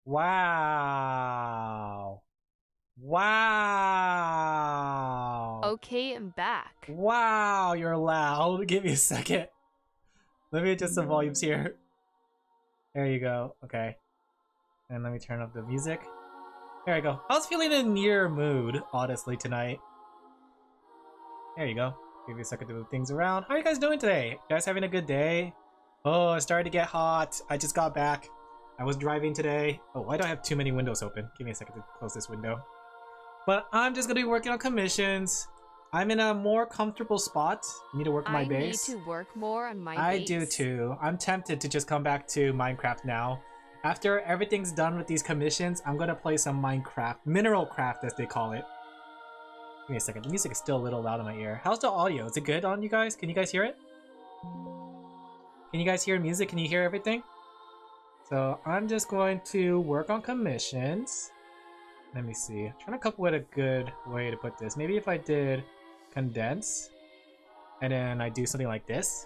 Wow. Wow. Okay, I'm back. Wow, you're loud. Give me a second. Let me adjust the volumes here. There you go. Okay. And let me turn up the music. There you go. I was feeling in your mood, honestly, tonight. There you go. Give me a second to move things around. How are you guys doing today? You guys having a good day? Oh, it's starting to get hot. I just got back. I was driving today. Oh, why do I have too many windows open? Give me a second to close this window. But I'm just gonna be working on commissions. I'm in a more comfortable spot. I need to work on my base. I need to work more on my base. I do too. I'm tempted to just come back to Minecraft now. After everything's done with these commissions, I'm gonna play some Minecraft. Mineral craft, as they call it. Give me a second. The music is still a little loud in my ear. How's the audio? Is it good on you guys? Can you guys hear it? Can you guys hear music? Can you hear everything? So I'm just going to work on commissions. Let me see. I'm trying to come up with a good way to put this. Maybe if I did condense, and then I do something like this.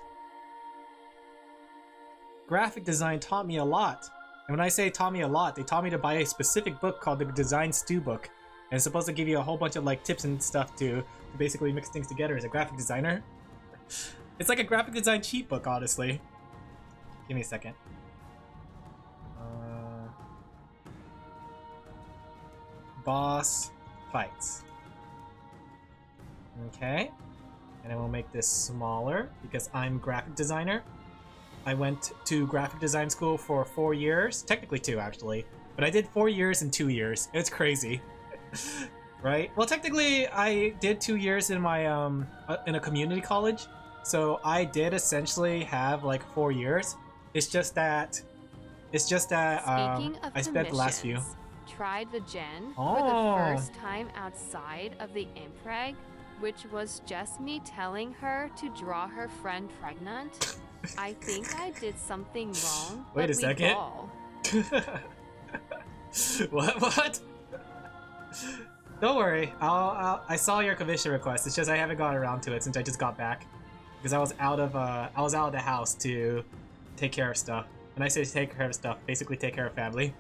Graphic design taught me a lot. And when I say taught me a lot, they taught me to buy a specific book called the Design Stew book. And it's supposed to give you a whole bunch of like tips and stuff to basically mix things together as a graphic designer. It's like a graphic design cheat book, honestly. Give me a second. Boss fights. Okay. And then we'll make this smaller because I'm graphic designer. I went to graphic design school for 4 years. Technically 2, actually. But I did 4 years in 2 years. It's crazy. Right? Well, technically, I did 2 years in my in a community college. So I did essentially have like 4 years. It's just that I spent the last few. Tried the gen for the first time outside of the impreg, which was just me telling her to draw her friend pregnant. I think I did something wrong. Wait a second. What? Don't worry. I saw your commission request. It's just I haven't gotten around to it since I just got back because I was out of the house to take care of stuff. When I say take care of stuff, basically take care of family.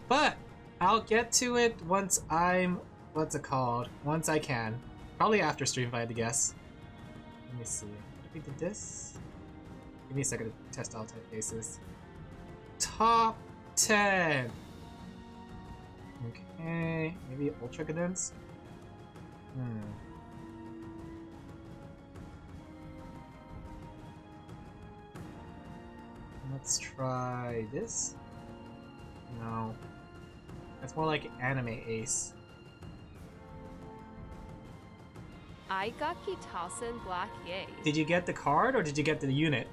But I'll get to it once I'm, what's it called? Once I can. Probably after stream if I had to guess. Let me see. I think did this. Give me a second to test all typefaces. Top 10. Okay, maybe ultra condense. Let's try this. No. That's more like anime ace. I got Kitasen Black Yay. Did you get the card or did you get the unit?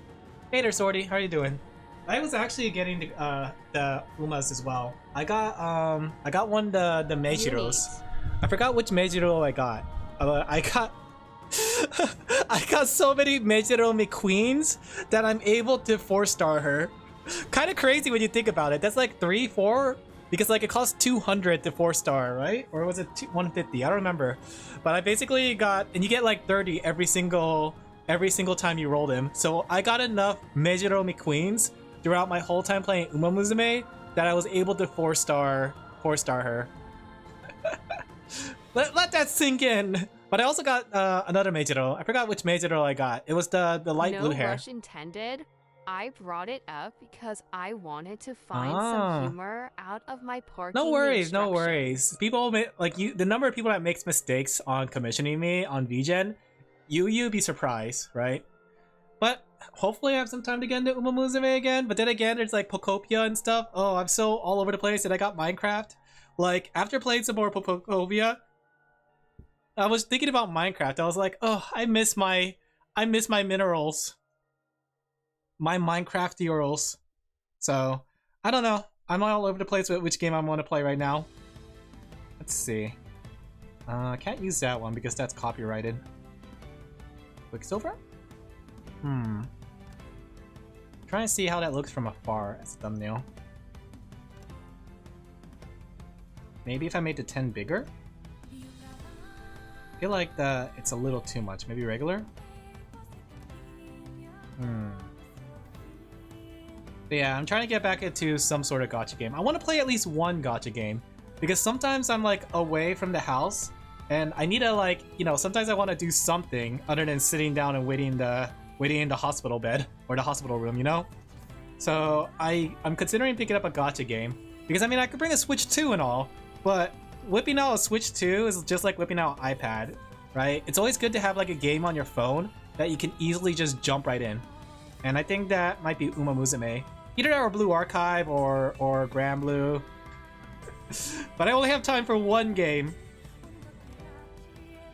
Hey there, Swordy. How are you doing? I was actually getting the Umas as well. I got one the Meijiros. I forgot which Meijiro I got. I got I got so many Meijiro McQueens that I'm able to 4-star her. Kind of crazy when you think about it. That's like 3, 4. Because like it costs 200 to 4-star, right? Or was it 150? I don't remember. But I basically got, and you get like 30 every single time you roll them. So I got enough Meijiro McQueens throughout my whole time playing Uma Musume that I was able to 4-star her. let that sink in. But I also got another Meijiro. I forgot which Meijiro I got. It was the light blue hair. No rush intended. I brought it up because I wanted to find some humor out of my porking. No worries. People like you. The number of people that makes mistakes on commissioning me on VGen, you'd be surprised, right? But hopefully I have some time to get into Uma Musume again. But then again, there's like Pokopia and stuff. Oh, I'm so all over the place. And I got Minecraft. Like after playing some more Pokopia, I was thinking about Minecraft. I was like, oh, I miss my minerals. My Minecraft URLs. So I don't know. I'm all over the place with which game I want to play right now. Let's see. I can't use that one because that's copyrighted. Quicksilver? Trying to see how that looks from afar as a thumbnail. Maybe if I made the 10 bigger? I feel like it's a little too much. Maybe regular? But yeah, I'm trying to get back into some sort of gacha game. I want to play at least one gacha game because sometimes I'm like away from the house and I need to like, you know, sometimes I want to do something other than sitting down and waiting in the hospital bed or the hospital room, you know? So I'm considering picking up a gacha game because I mean I could bring a Switch 2 and all, but whipping out a Switch 2 is just like whipping out an iPad, right? It's always good to have like a game on your phone that you can easily just jump right in. And I think that might be Uma Musume. Either that or Blue Archive or Grand Blue. But I only have time for one game.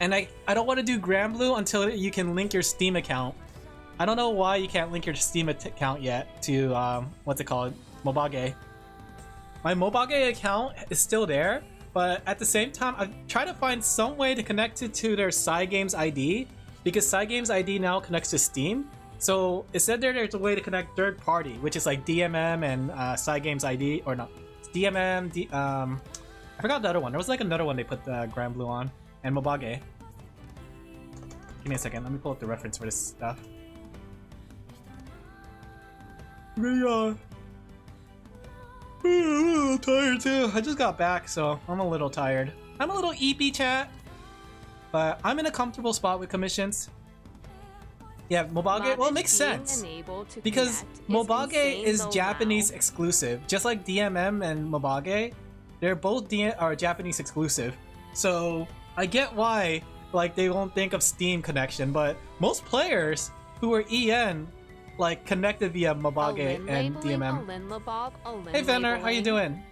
And I don't want to do Grand Blue until you can link your Steam account. I don't know why you can't link your Steam account yet to, what's it called? Mobage. My Mobage account is still there, but at the same time, I've tried to find some way to connect it to their Cygames ID, because Cygames ID now connects to Steam. So it said there's a way to connect third party, which is like DMM and Cygames ID, or not, DMM, I forgot the other one. There was like another one they put the Grand Blue on, and Mobage. Give me a second, let me pull up the reference for this stuff. I'm a little tired too. I just got back, so I'm a little tired. I'm a little EP chat, but I'm in a comfortable spot with commissions. Yeah, Mobage, well, it makes sense because Mobage is Japanese exclusive, just like DMM and Mobage. They're both are Japanese exclusive, so I get why like they won't think of Steam connection, but most players who are EN like connected via Mobage and DMM. Hey Fenner, how you doing?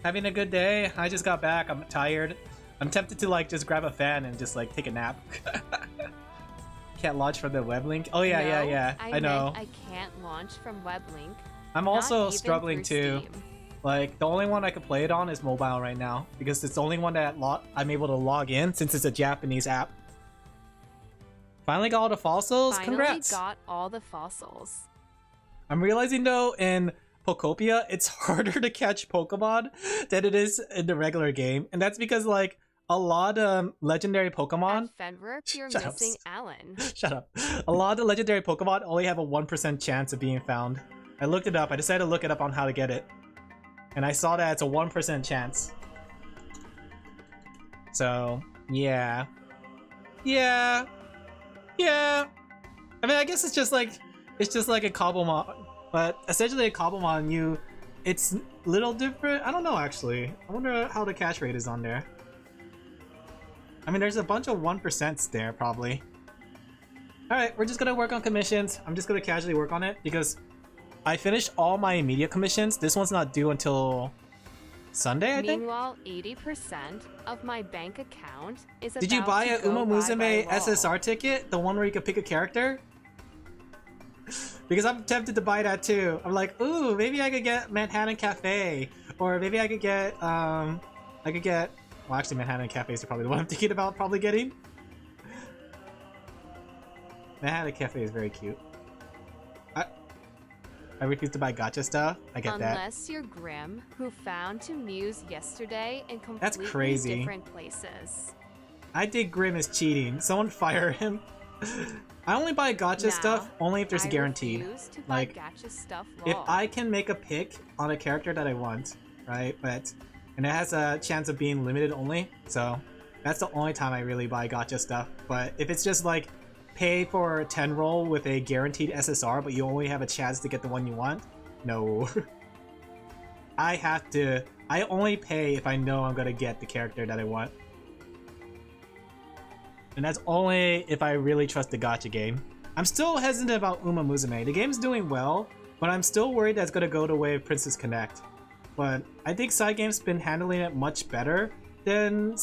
Having a good day? I just got back. I'm tired. I'm tempted to like just grab a fan and just like take a nap. Can't launch from the web link. Oh yeah, yeah. I know. I can't launch from web link. I'm also struggling too. Like the only one I could play it on is mobile right now because it's the only one that I'm able to log in since it's a Japanese app. Finally got all the fossils. Congrats! Got all the fossils. I'm realizing though in Pokopia it's harder to catch Pokemon than it is in the regular game, and that's because like a lot of legendary Pokemon. At Fenrir, you're missing Alin. Shut up. A lot of legendary Pokemon only have a 1% chance of being found. I looked it up. I decided to look it up on how to get it, and I saw that it's a 1% chance. So yeah. I mean, I guess it's just like a Cobblemon, but essentially a Cobblemon, it's a little different. I don't know actually. I wonder how the catch rate is on there. I mean, there's a bunch of 1% there probably. All right, we're just gonna work on commissions. I'm just gonna casually work on it because I finished all my immediate commissions. This one's not due until Sunday, I think. Meanwhile, 80% of my bank account is Did you buy a Uma Musume SSR ticket? The one where you could pick a character? Because I'm tempted to buy that too. I'm like, ooh, maybe I could get Manhattan Cafe. Or maybe I could get, well actually Manhattan Cafe is probably the one I'm thinking about probably getting. Manhattan Cafe is very cute. I refuse to buy gacha stuff. I get that. Unless you're Grim, who found two Mews yesterday in That's completely crazy. different places. I think Grim is cheating. Someone fire him. I only buy gacha stuff only if there's a guarantee. Like, if I can make a pick on a character that I want, right? And it has a chance of being limited only, so that's the only time I really buy gacha stuff. But if it's just like pay for a 10 roll with a guaranteed SSR, but you only have a chance to get the one you want, no. I only pay if I know I'm gonna get the character that I want. And that's only if I really trust the gacha game. I'm still hesitant about Uma Musume. The game's doing well, but I'm still worried that's gonna go the way of Princess Connect. But I think Cygame's been handling it much better than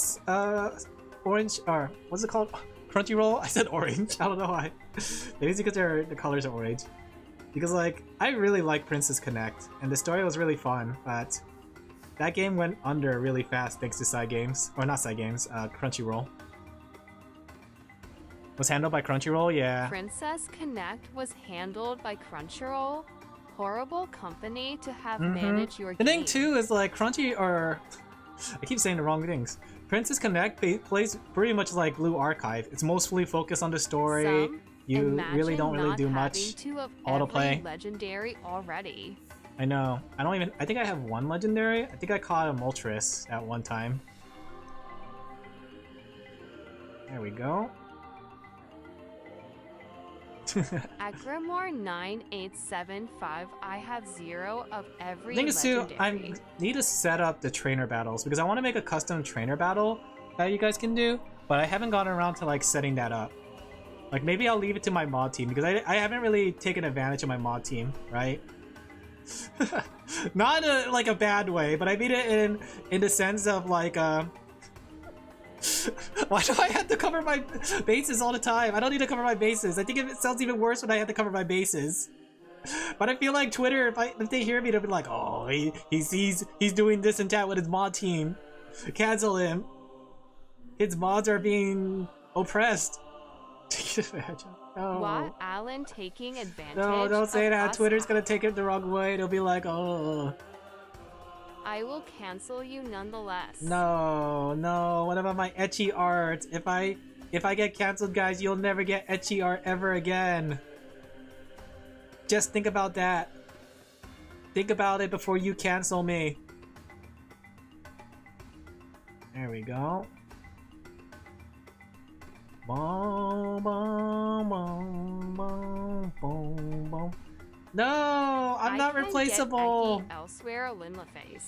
Orange, or what's it called? Crunchyroll? I said orange. I don't know why. Maybe it's because the colors are orange. Because like, I really like Princess Connect, and the story was really fun, but that game went under really fast thanks to Cygames. Or not Cygames, Crunchyroll. Was handled by Crunchyroll? Yeah. Princess Connect was handled by Crunchyroll. Horrible company to have managed your game. The thing too is like Crunchy, or I keep saying the wrong things. Princess Connect plays pretty much like Blue Archive. It's mostly focused on the story. You really don't really do much to autoplay. Legendary already. I know. I think I have one legendary. I think I caught a Moltres at one time. There we go. Agrimore 9875. I have 0 of every The thing is too, legendary. I need to set up the trainer battles because I want to make a custom trainer battle that you guys can do, but I haven't gotten around to like setting that up. Like maybe I'll leave it to my mod team because I haven't really taken advantage of my mod team, right? Not in like a bad way, but I mean it in the sense of like why do I have to cover my bases all the time? I don't need to cover my bases. I think it sounds even worse when I have to cover my bases. But I feel like Twitter, if they hear me, they'll be like, oh, he's doing this and that with his mod team. Cancel him. His mods are being oppressed. No. What? Alin taking advantage? No, don't say of that. us? Twitter's gonna take it the wrong way. They'll be like, oh. I will cancel you nonetheless. No, no. What about my ecchi art? If I get canceled, guys, you'll never get ecchi art ever again. Just think about that. Think about it before you cancel me. There we go. Boom, boom, boom, boom, boom, boom. No, I'm not replaceable. Get elsewhere, Alin Laphel.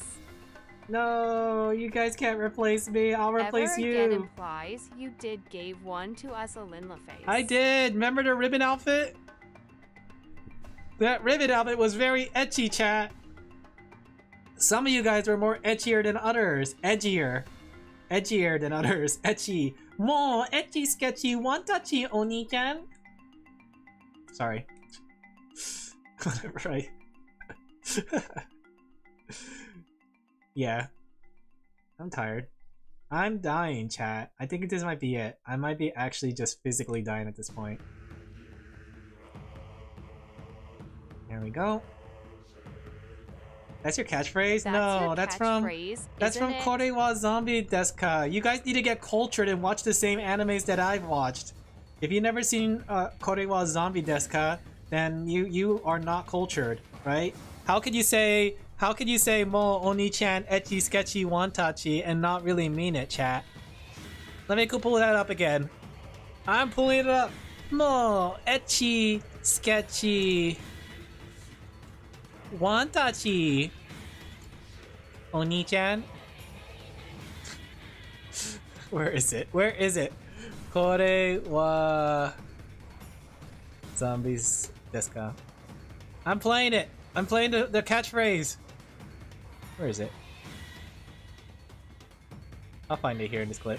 No, you guys can't replace me. I'll replace Ever you. again implies you did gave one to us, Alin Laphel. I did. Remember the ribbon outfit? That ribbon outfit was very ecchi, chat. Some of you guys were more etchier than others. Edgier than others. Ecchi. More ecchi sketchy wantachi, Oni-chan. Sorry. Whatever, right? Yeah. I'm tired. I'm dying, chat. I think this might be it. I might be actually just physically dying at this point. There we go. That's your catchphrase? No, that's from Kore wa Zombie desu ka. You guys need to get cultured and watch the same animes that I've watched. If you've never seen Kore wa Zombie desu ka, then you are not cultured, right? How could you say mo oni-chan ecchi sketchy wantachi and not really mean it, chat? Let me pull that up again. I'm pulling it up. Mo ecchi sketchy wantachi, Oni-chan. Where is it? Where is it? Kore wa zombies desu ka? I'm playing it. I'm playing the catchphrase. Where is it? I'll find it here in this clip.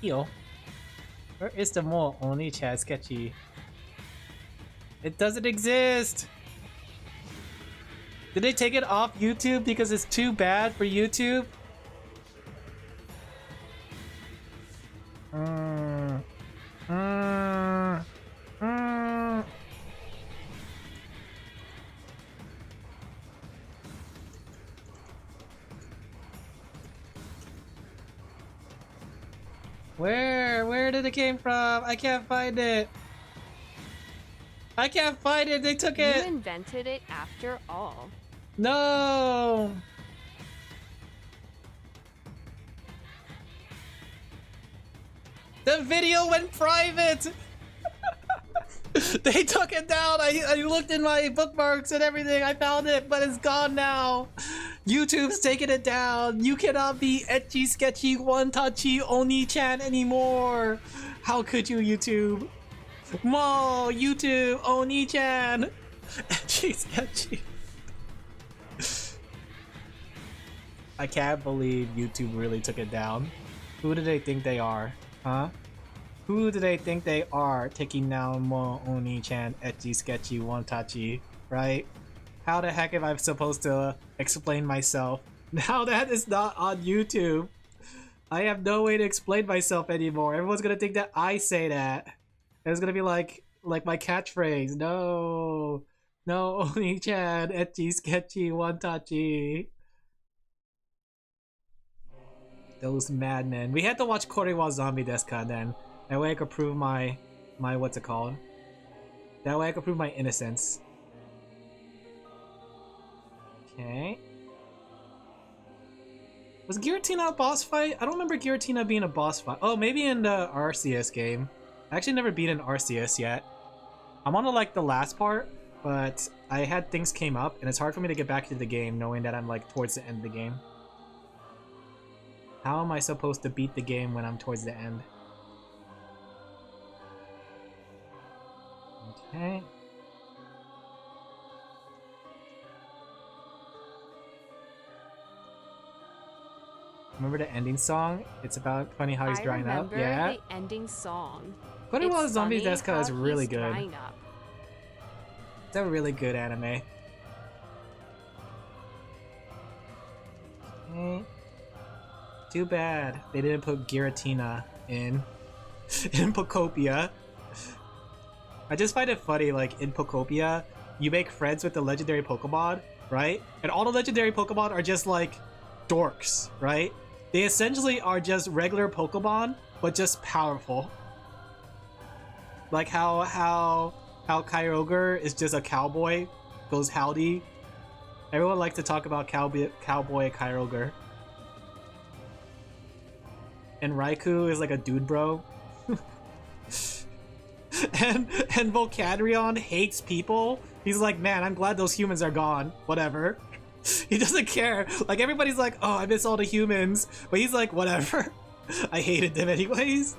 Yo. Where is the mo oni-chan sketchy? It doesn't exist! Did they take it off YouTube because it's too bad for YouTube? Where did it came from? I can't find it. I can't find it. They took it. You invented it after all. No. The video went private. They took it down. I looked in my bookmarks and everything. I found it, but it's gone now. YouTube's taking it down. You cannot be ecchi sketchy wantachi oni-chan anymore. How could you, YouTube? Mo, YouTube, Oni-chan! Ecchi sketchy. I can't believe YouTube really took it down. Who do they think they are? Huh? Who do they think they are taking down Mo, Oni-chan, Ecchi sketchy wantachi? Right? How the heck am I supposed to explain myself? Now that is not on YouTube. I have no way to explain myself anymore. Everyone's gonna think that I say that. It's gonna be like my catchphrase. No, Oni-chan, ecchi sketchy wantachi. Those madmen. We had to watch Kore wa Zombie desu ka then. That way I could prove my what's it called? That way I could prove my innocence. Okay. Was Giratina a boss fight? I don't remember Giratina being a boss fight. Oh, maybe in the RCS game. I actually never beat an RCS yet. I'm on like the last part, but I had things came up, and it's hard for me to get back to the game knowing that I'm like towards the end of the game. How am I supposed to beat the game when I'm towards the end? Okay. Remember the ending song? It's about funny how he's drying up. Yeah. The ending song. But it was Zombies Deska is really good. It's a really good anime. Okay. Too bad they didn't put Giratina in Pokopia. I just find it funny, like in Pokopia, you make friends with the legendary Pokemon, right? And all the legendary Pokemon are just like dorks, right? They essentially are just regular Pokemon, but just powerful. Like how Kyogre is just a cowboy, goes howdy. Everyone likes to talk about cowboy Kyogre. And Raikou is like a dude bro. and Volcadrion hates people. He's like, man, I'm glad those humans are gone. Whatever. He doesn't care. Like, everybody's like, oh, I miss all the humans. But he's like, whatever. I hated them anyways.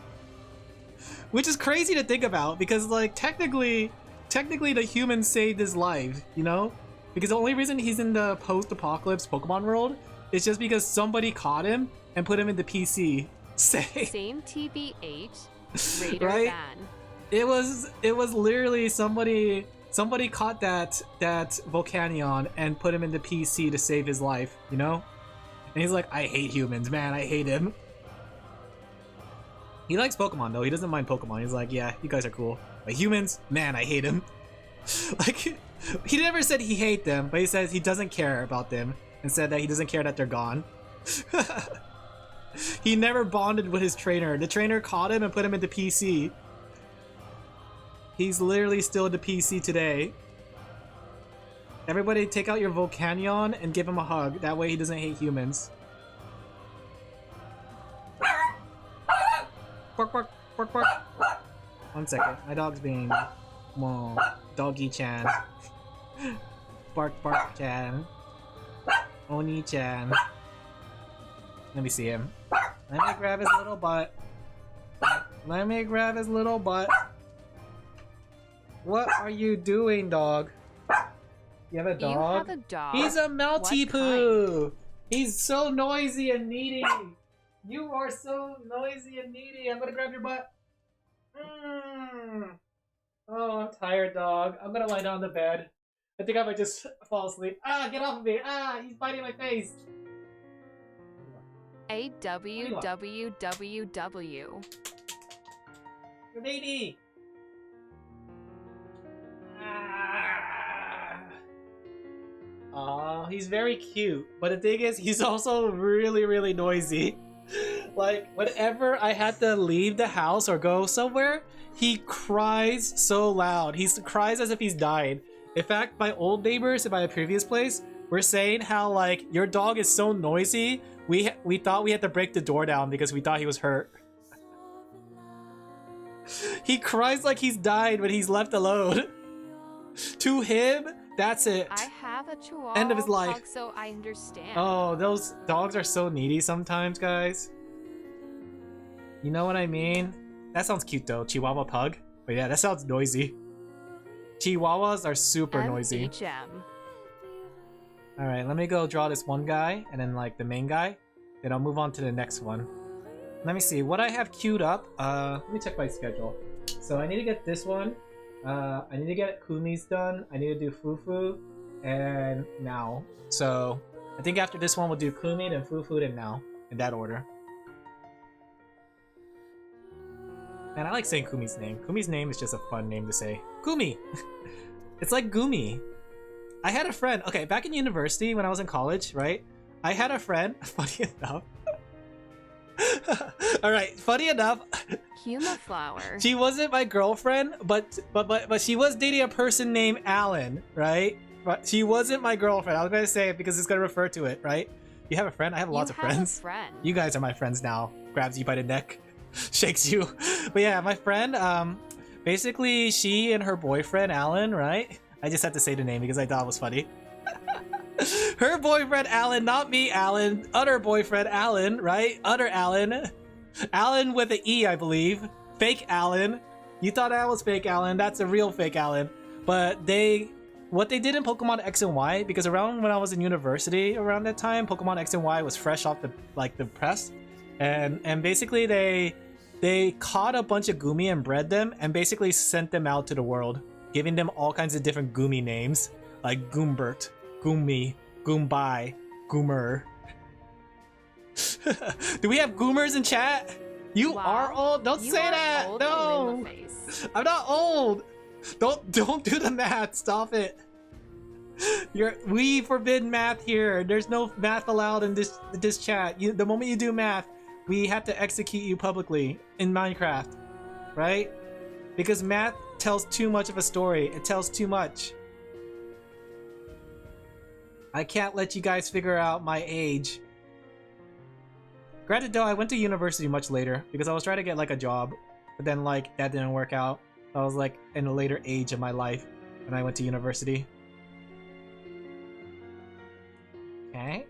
Which is crazy to think about, because, like, technically the humans saved his life, you know? Because the only reason he's in the post-apocalypse Pokemon world is just because somebody caught him and put him in the PC. Same TBH, Raider right? ban. It was literally somebody caught that Volcanion and put him in the PC to save his life, you know? And he's like, I hate humans, man, I hate him. He likes Pokemon though, he doesn't mind Pokemon. He's like, yeah, you guys are cool. But humans, man, I hate him. Like, he never said he hate them, but he says he doesn't care about them and said that he doesn't care that they're gone. He never bonded with his trainer. The trainer caught him and put him into PC. He's literally still in the PC today. Everybody take out your Volcanion and give him a hug. That way he doesn't hate humans. Bark, bark, bark, bark. 1 second. My dog's being... Whoa. Doggy-chan. Bark, bark, chan. Oni-chan. Let me see him. Let me grab his little butt. Let me grab his little butt. What are you doing, dog? You have a dog? You have a dog? He's a Maltipoo! He's so noisy and needy! You are so noisy and needy! I'm gonna grab your butt! Oh, I'm tired, dog. I'm gonna lie down on the bed. I think I might just fall asleep. Ah, get off of me! Ah, he's biting my face! AWWWW. Your baby! Aw, he's very cute. But the thing is, he's also really, really noisy. Like, whenever I had to leave the house or go somewhere, he cries so loud. He cries as if he's dying. In fact, my old neighbors in my previous place were saying how, like, your dog is so noisy, we thought we had to break the door down because we thought he was hurt. He cries like he's died when he's left alone. To him, that's it. I have a chihuahua end of his life. dog, so I understand. Oh, those dogs are so needy sometimes, guys. You know what I mean? That sounds cute though, Chihuahua pug. But yeah, that sounds noisy. Chihuahuas are super noisy. Alright, let me go draw this one guy, and then like the main guy. Then I'll move on to the next one. Let me see, what I have queued up, let me check my schedule. So I need to get this one. I need to get Kumi's done. I need to do Fufu, and Now. So I think after this one we'll do Kumi, then Fufu, then Now. In that order. Man, I like saying Kumi's name. Kumi's name is just a fun name to say. Kumi! It's like Gumi. I had a friend, okay, back in university when I was in college, right? I had a friend, funny enough. Alright, funny enough. Huma flower. She wasn't my girlfriend, but she was dating a person named Alin, right? But she wasn't my girlfriend. I was gonna say it because it's gonna refer to it, right? You have a friend? I have lots of friends. A friend. You guys are my friends now. Grabs you by the neck, shakes you. But yeah, my friend, basically she and her boyfriend, Alin, right? I just had to say the name because I thought it was funny. Her boyfriend, Alin, not me, Alin. Other boyfriend, Alin, right? Other Alin. Alin with an E, I believe. Fake Alin. You thought that was fake Alin. That's a real fake Alin. But what they did in Pokemon X and Y, because around when I was in university around that time, Pokemon X and Y was fresh off the press. And basically they caught a bunch of Gumi and bred them and basically sent them out to the world, giving them all kinds of different Gumi names, like Goombert, Goomy, Goombai, Goomer. Do we have Goomers in chat? You are old? Don't say that! No! I'm not old! Don't do the math, stop it. We forbid math here. There's no math allowed in this chat. The moment you do math, we have to execute you publicly in Minecraft, right? Because math tells too much of a story. It tells too much. I can't let you guys figure out my age. Granted though, I went to university much later because I was trying to get like a job, but then like that didn't work out. I was like in a later age of my life when I went to university. Okay.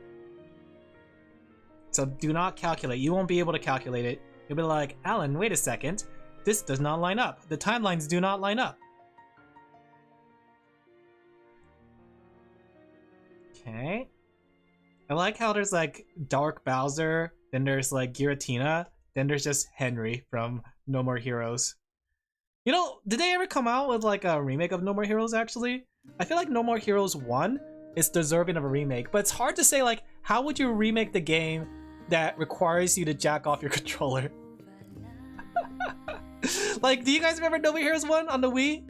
So do not calculate. You won't be able to calculate it. You'll be like, Alan, wait a second. This does not line up. The timelines do not line up. Okay. I like how there's like Dark Bowser, then there's like Giratina, then there's just Henry from No More Heroes. You know, did they ever come out with like a remake of No More Heroes actually? I feel like No More Heroes 1 is deserving of a remake, but it's hard to say like, how would you remake the game that requires you to jack off your controller? Like, do you guys remember No More Heroes 1 on the Wii?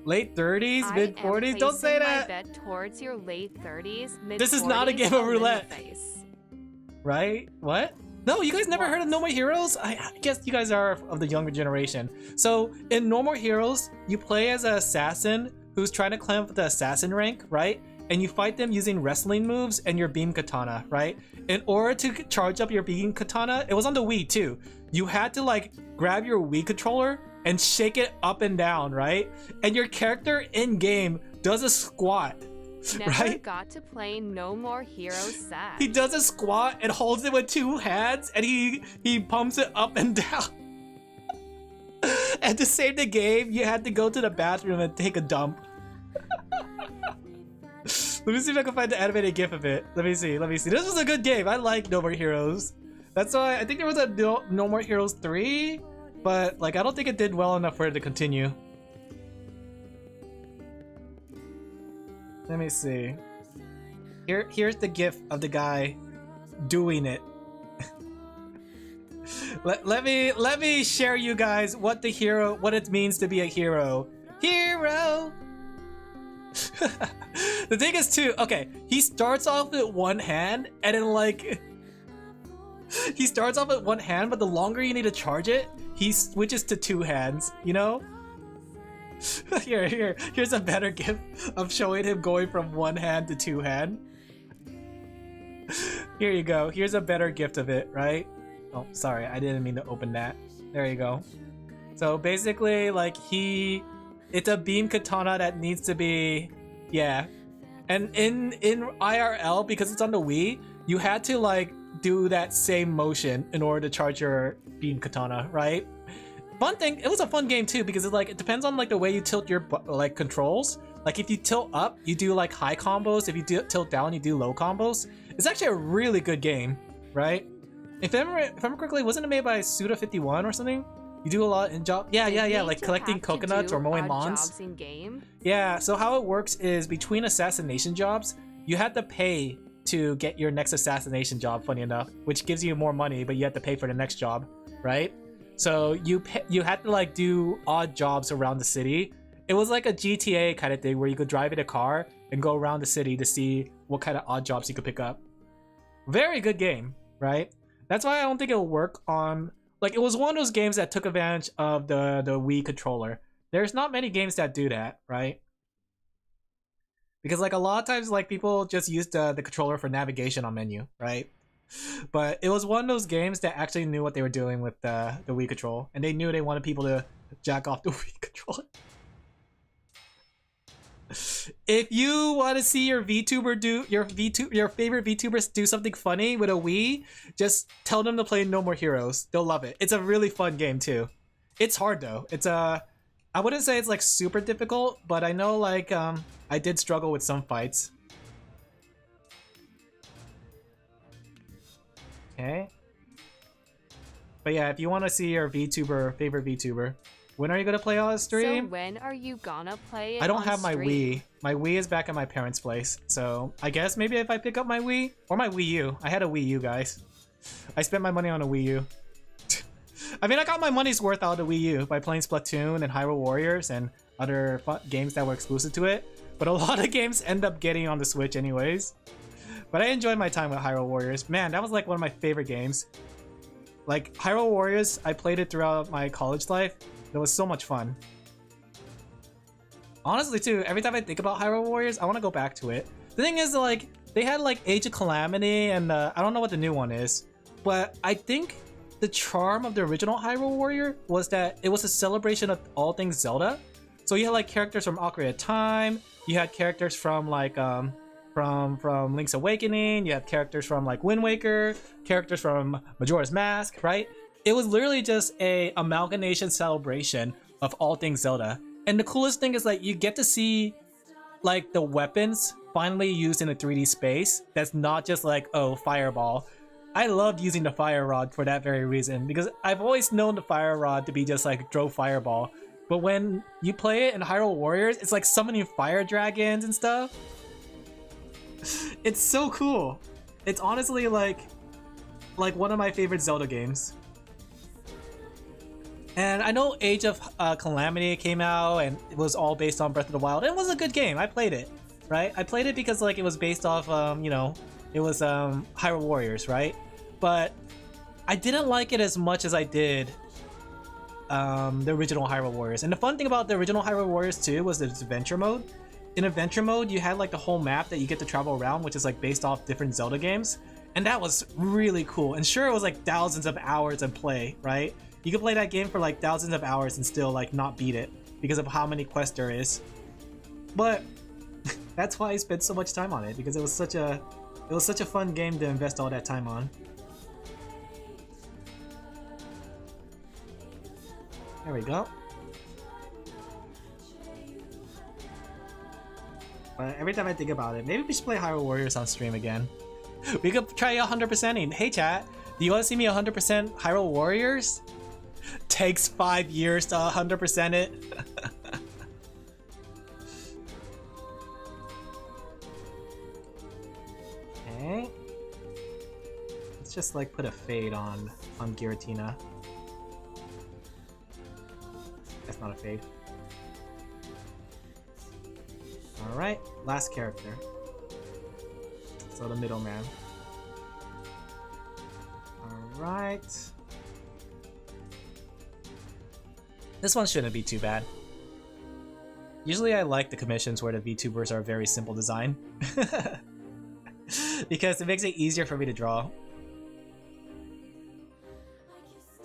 Late 30s, mid 40s? Don't say that! I bet towards your late 30s, mid 40s. This is not a game of roulette. Right? What? No, you guys never heard of No More Heroes? I guess you guys are of the younger generation. So, in No More Heroes, you play as an assassin who's trying to climb up the assassin rank, right? And you fight them using wrestling moves and your beam katana, right? In order to charge up your beam katana, it was on the Wii too. You had to like grab your Wii controller and shake it up and down, right? And your character in game does a squat. Never right? got to play No More Heroes sad. He does a squat and holds it with two hands and he pumps it up and down. And to save the game, you had to go to the bathroom and take a dump. Let me see if I can find the animated gif of it. Let me see. This was a good game. I like No More Heroes. That's why I think there was a No More Heroes 3, but like I don't think it did well enough for it to continue. Let me see. Here's the gif of the guy doing it. let me share you guys what it means to be a hero. Hero. The thing is too, okay, he starts off with one hand and then like he starts off with one hand, but the longer you need to charge it, he switches to two hands, you know? Here's a better gif of showing him going from one hand to two hand. Here you go. Here's a better gift of it, right? Oh, sorry, I didn't mean to open that. There you go. So basically, like it's a beam katana that needs to be, yeah. And in IRL, because it's on the Wii, you had to like do that same motion in order to charge your beam katana, right? Fun thing, it was a fun game too because it depends on like the way you tilt your like controls. Like if you tilt up, you do like high combos. If you tilt down, you do low combos. It's actually a really good game, right? If I remember correctly, wasn't it made by Suda51 or something? You do a lot in job. Yeah, like collecting coconuts or mowing lawns. Jobs in game. Yeah, so how it works is between assassination jobs, you have to pay to get your next assassination job, funny enough, which gives you more money, but you have to pay for the next job, right? So you had to like do odd jobs around the city. It was like a GTA kind of thing where you could drive in a car and go around the city to see what kind of odd jobs you could pick up. Very good game, right? That's why I don't think it'll work on... Like, it was one of those games that took advantage of the Wii controller. There's not many games that do that, right? Because like a lot of times like people just use the controller for navigation on menu, right? But it was one of those games that actually knew what they were doing with the Wii control, and they knew they wanted people to jack off the Wii controller. If you want to see your VTuber do your favorite VTubers do something funny with a Wii, just tell them to play No More Heroes. They'll love it. It's a really fun game too. It's hard though. It's I wouldn't say it's like super difficult, but I know like I did struggle with some fights. Okay. But yeah, if you want to see your favorite VTuber, when are you gonna play on stream? So when are you gonna play it? I don't have my stream? Wii. My Wii is back at my parents' place, so I guess maybe if I pick up my Wii or my Wii U. I had a Wii U, guys. I spent my money on a Wii U. I mean, I got my money's worth out of the Wii U by playing Splatoon and Hyrule Warriors and other games that were exclusive to it. But a lot of games end up getting on the Switch anyways. But I enjoyed my time with Hyrule Warriors. Man, that was like one of my favorite games. Like, Hyrule Warriors, I played it throughout my college life. It was so much fun. Honestly, too, every time I think about Hyrule Warriors, I want to go back to it. The thing is, like, they had, like, Age of Calamity, and I don't know what the new one is. But I think the charm of the original Hyrule Warrior was that it was a celebration of all things Zelda. So you had, like, characters from Ocarina of Time. You had characters from, like, from Link's Awakening, you have characters from like Wind Waker, characters from Majora's Mask, right? It was literally just a amalgamation celebration of all things Zelda. And the coolest thing is like you get to see like the weapons finally used in a 3D space that's not just like, oh, fireball. I loved using the fire rod for that very reason, because I've always known the fire rod to be just like throw fireball. But when you play it in Hyrule Warriors, it's like summoning fire dragons and stuff. It's so cool. It's honestly like one of my favorite Zelda games. And I know Age of Calamity came out and it was all based on Breath of the Wild. It was a good game. I played it, right? I played it because like it was based off, you know, it was Hyrule Warriors, right? But I didn't like it as much as I did the original Hyrule Warriors. And the fun thing about the original Hyrule Warriors too was the adventure mode. In adventure mode, you had like the whole map that you get to travel around, which is like based off different Zelda games. And that was really cool. And sure, it was like thousands of hours of play, right? You could play that game for like thousands of hours and still like not beat it because of how many quests there is. But that's why I spent so much time on it, because it was such a fun game to invest all that time on. There we go. But every time I think about it, maybe we should play Hyrule Warriors on stream again. We could try 100%ing. Hey chat, do you want to see me 100% Hyrule Warriors? Takes 5 years to 100% it. Okay. Let's just like put a fade on Giratina. That's not a fade. Alright, last character. So the middleman. Alright. This one shouldn't be too bad. Usually I like the commissions where the VTubers are very simple design. Because it makes it easier for me to draw.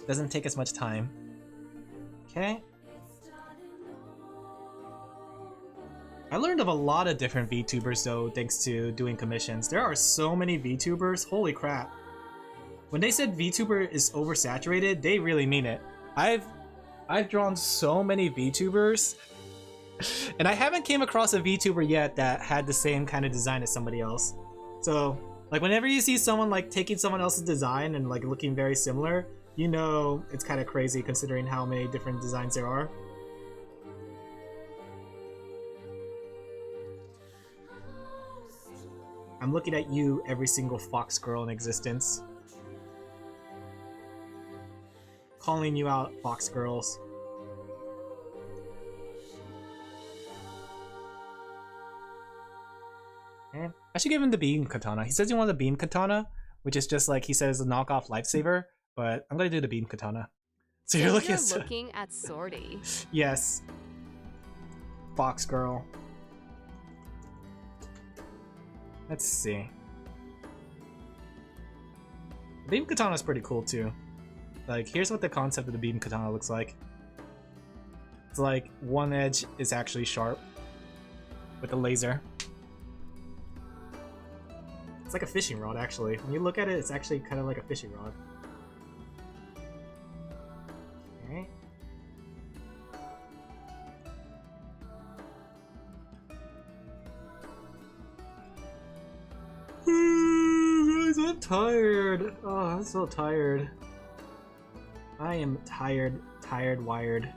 Doesn't take as much time. Okay. I learned of a lot of different VTubers though, thanks to doing commissions. There are so many VTubers, holy crap. When they said VTuber is oversaturated, they really mean it. I've drawn so many VTubers, and I haven't came across a VTuber yet that had the same kind of design as somebody else. So, like whenever you see someone like taking someone else's design and like looking very similar, you know it's kind of crazy considering how many different designs there are. I'm looking at you, every single fox girl in existence. Calling you out, fox girls. Okay. I should give him the beam katana. He says he wants a beam katana, which is just like he says a knockoff lifesaver, but I'm gonna do the beam katana. So you're looking at Swordy. Yes. Fox girl. Let's see. The beam katana is pretty cool too. Like, here's what the concept of the beam katana looks like. It's like one edge is actually sharp with a laser. It's like a fishing rod, actually. When you look at it, it's actually kind of like a fishing rod. Okay. I'm tired. Oh, I'm so tired. I am tired, wired.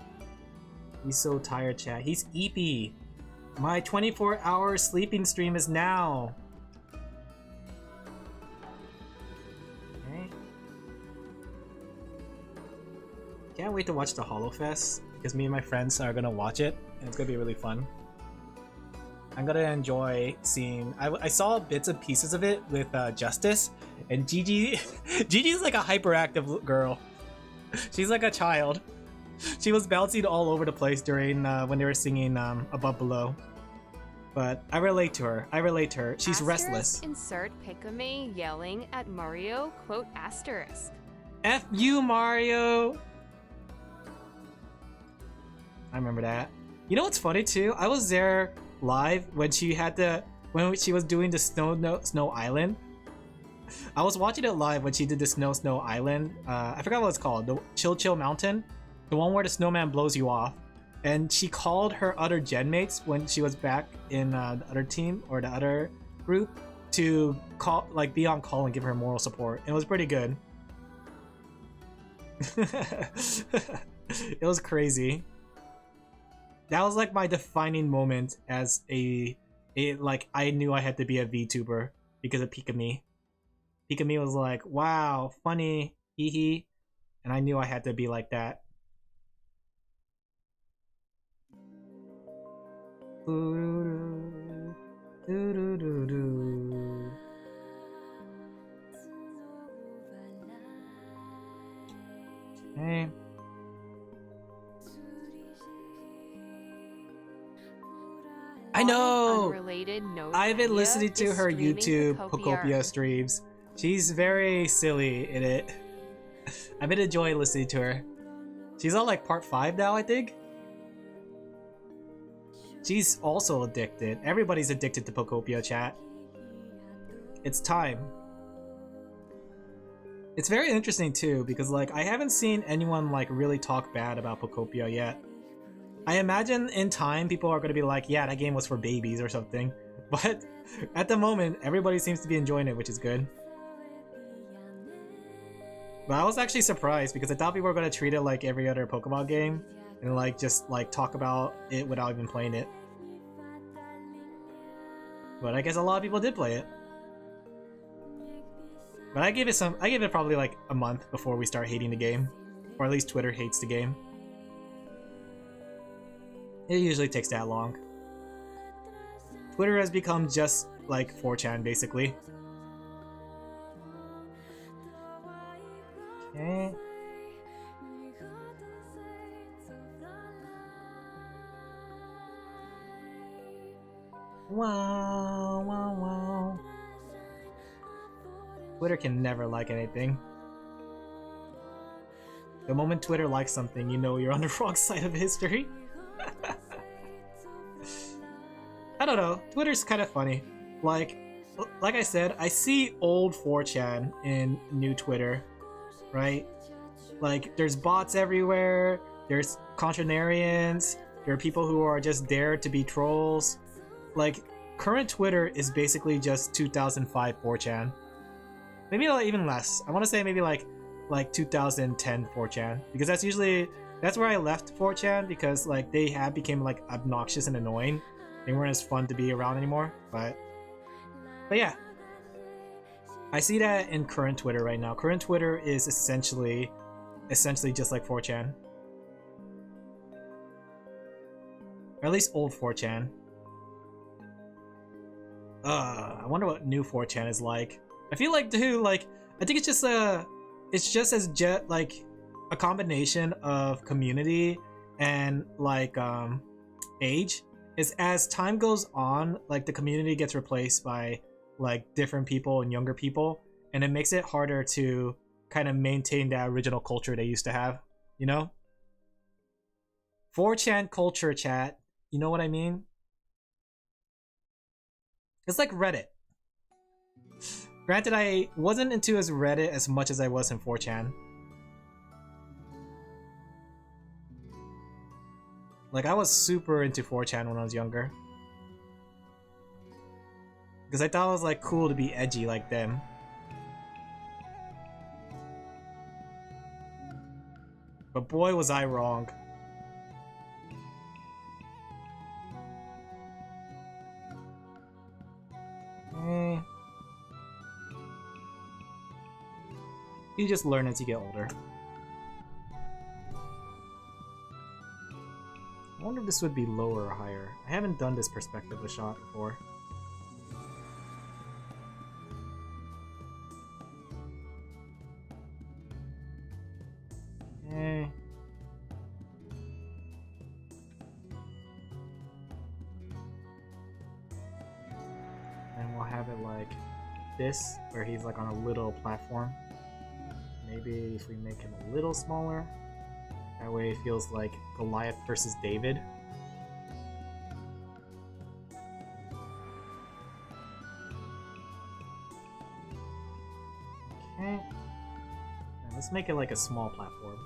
He's so tired, chat. He's eepy. My 24-hour sleeping stream is now. Okay. Can't wait to watch the HoloFest because me and my friends are gonna watch it and it's gonna be really fun. I'm gonna enjoy seeing. I saw bits and pieces of it with Justice, and Gigi. Gigi's like a hyperactive girl. She's like a child. She was bouncing all over the place during when they were singing Above Below. But I relate to her. She's restless. Insert pic of me yelling at Mario, quote asterisk. F you, Mario! I remember that. You know what's funny too? I was there live when she was doing the Snow Island. I was watching it live when she did the Snow Island. I forgot what it's called. The Chill Mountain. The one where the snowman blows you off. And she called her other gen mates when she was back in the other team or the other group to be on call and give her moral support. It was pretty good. It was crazy. That was like my defining moment as I knew I had to be a VTuber because of Pikami. Pikami was like, wow, funny, hee hee. And I knew I had to be like that. Okay. I know! I've been listening to her YouTube Pokopia streams. She's very silly in it. I've been enjoying listening to her. She's on like part 5 now, I think? She's also addicted. Everybody's addicted to Pokopia, chat. It's time. It's very interesting too, because like I haven't seen anyone like really talk bad about Pokopia yet. I imagine in time people are going to be like, yeah, that game was for babies or something. But at the moment, everybody seems to be enjoying it, which is good. But I was actually surprised because I thought people were going to treat it like every other Pokemon game and like just like talk about it without even playing it. But I guess a lot of people did play it. But I gave it probably like a month before we start hating the game. Or at least Twitter hates the game. It usually takes that long. Twitter has become just like 4chan basically. Okay. Wow, wow, wow. Twitter can never like anything. The moment Twitter likes something, you know you're on the wrong side of history. I don't know. Twitter's kind of funny. Like I said, I see old 4chan in new Twitter, right? Like, there's bots everywhere. There's contrarians. There are people who are just there to be trolls. Like, current Twitter is basically just 2005 4chan. Maybe even less. I want to say maybe like 2010 4chan, because that's where I left 4chan, because like they became like obnoxious and annoying. They weren't as fun to be around anymore. But yeah, I see that in current Twitter right now. Current Twitter is essentially just like 4chan, or at least old 4chan. I wonder what new 4chan is like. I feel like, dude, like, I think it's just like a combination of community and like age. Is as time goes on, like the community gets replaced by like different people and younger people, and it makes it harder to kind of maintain that original culture they used to have, you know? 4chan culture, chat. You know what I mean? It's like Reddit. Granted, I wasn't into Reddit as much as I was in 4chan. Like, I was super into 4chan when I was younger. Because I thought it was like cool to be edgy like them. But boy was I wrong. You just learn as you get older. I wonder if this would be lower or higher. I haven't done this perspective of shot before. Okay. And we'll have it like this, where he's like on a little platform. Maybe if we make him a little smaller, that way it feels like Goliath versus David. Okay. And let's make it like a small platform.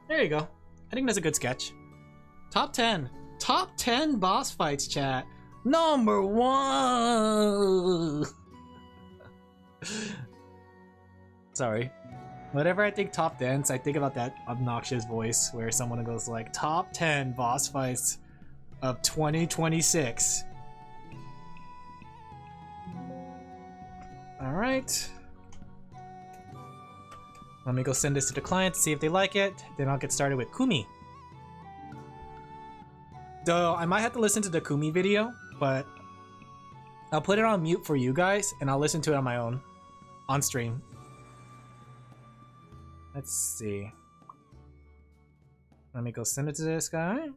There you go. I think that's a good sketch. Top 10. Top 10 boss fights, chat. Number 1. Sorry. Whenever I think top 10s, I think about that obnoxious voice where someone goes like, top 10 boss fights of 2026. Alright. Let me go send this to the client to see if they like it. Then I'll get started with Kumi. Though I might have to listen to the Kumi video, but I'll put it on mute for you guys and I'll listen to it on my own, on stream. Let's see. Let me go send it to this guy.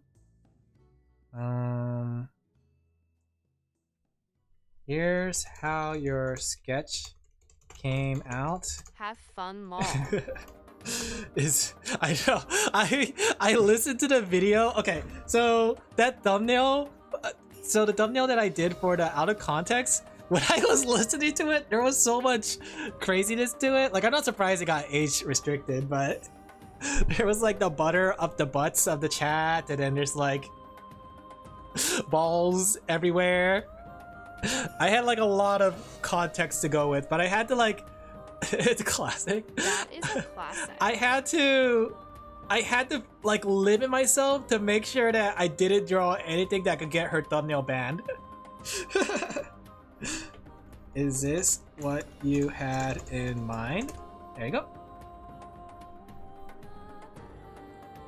Here's how your sketch came out. Have fun, lol. I know. I listened to the video. Okay, so that thumbnail, so the thumbnail that I did for the out of context, when I was listening to it, there was so much craziness to it. Like, I'm not surprised it got age restricted, but there was like the butter up the butts of the chat, and then there's like balls everywhere. I had like a lot of context to go with, but I had to like it's a classic. That is a classic. I had to like limit myself to make sure that I didn't draw anything that could get her thumbnail banned. Is this what you had in mind? There you go.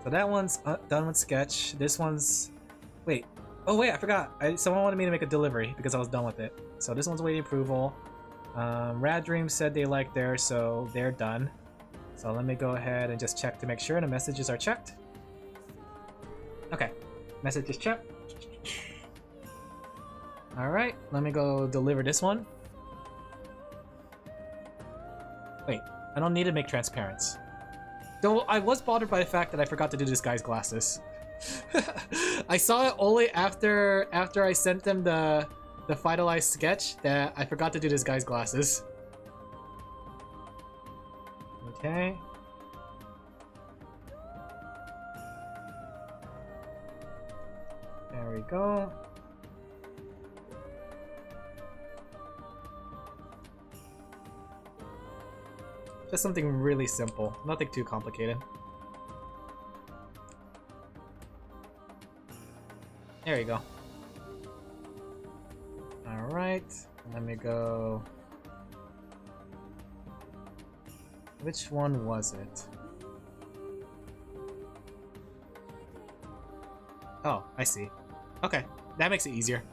So that one's done with sketch. This one's... Wait. Oh wait, I forgot. Someone wanted me to make a delivery because I was done with it. So this one's waiting approval. Rad Dream said they liked theirs, so they're done. So let me go ahead and just check to make sure the messages are checked. Okay, message is checked. Alright, let me go deliver this one. Wait, I don't need to make transparents. Though I was bothered by the fact that I forgot to do this guy's glasses. I saw it only after I sent them the finalized sketch that I forgot to do this guy's glasses. Okay. There we go. Just something really simple, nothing too complicated. There you go. Alright, let me go... Which one was it? Oh, I see. Okay, that makes it easier.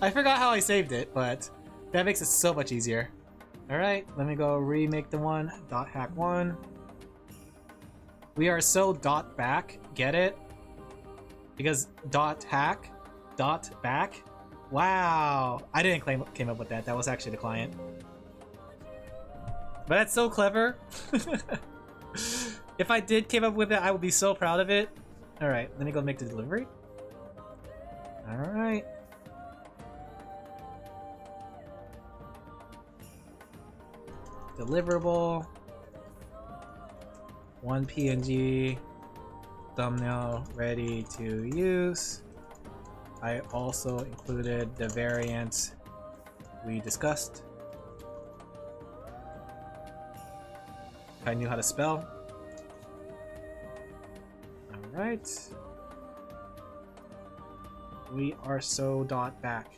I forgot how I saved it, but that makes it so much easier. Alright, let me go remake the one. .hack1. We are so dot back. Get it? Because dot hack, dot back. Wow. I didn't came up with that. That was actually the client. But that's so clever. If I did came up with it, I would be so proud of it. Alright, let me go make the delivery. Alright. Deliverable. 1 PNG. Thumbnail ready to use. I also included the variant we discussed. I knew how to spell. Alright. We are so dot back.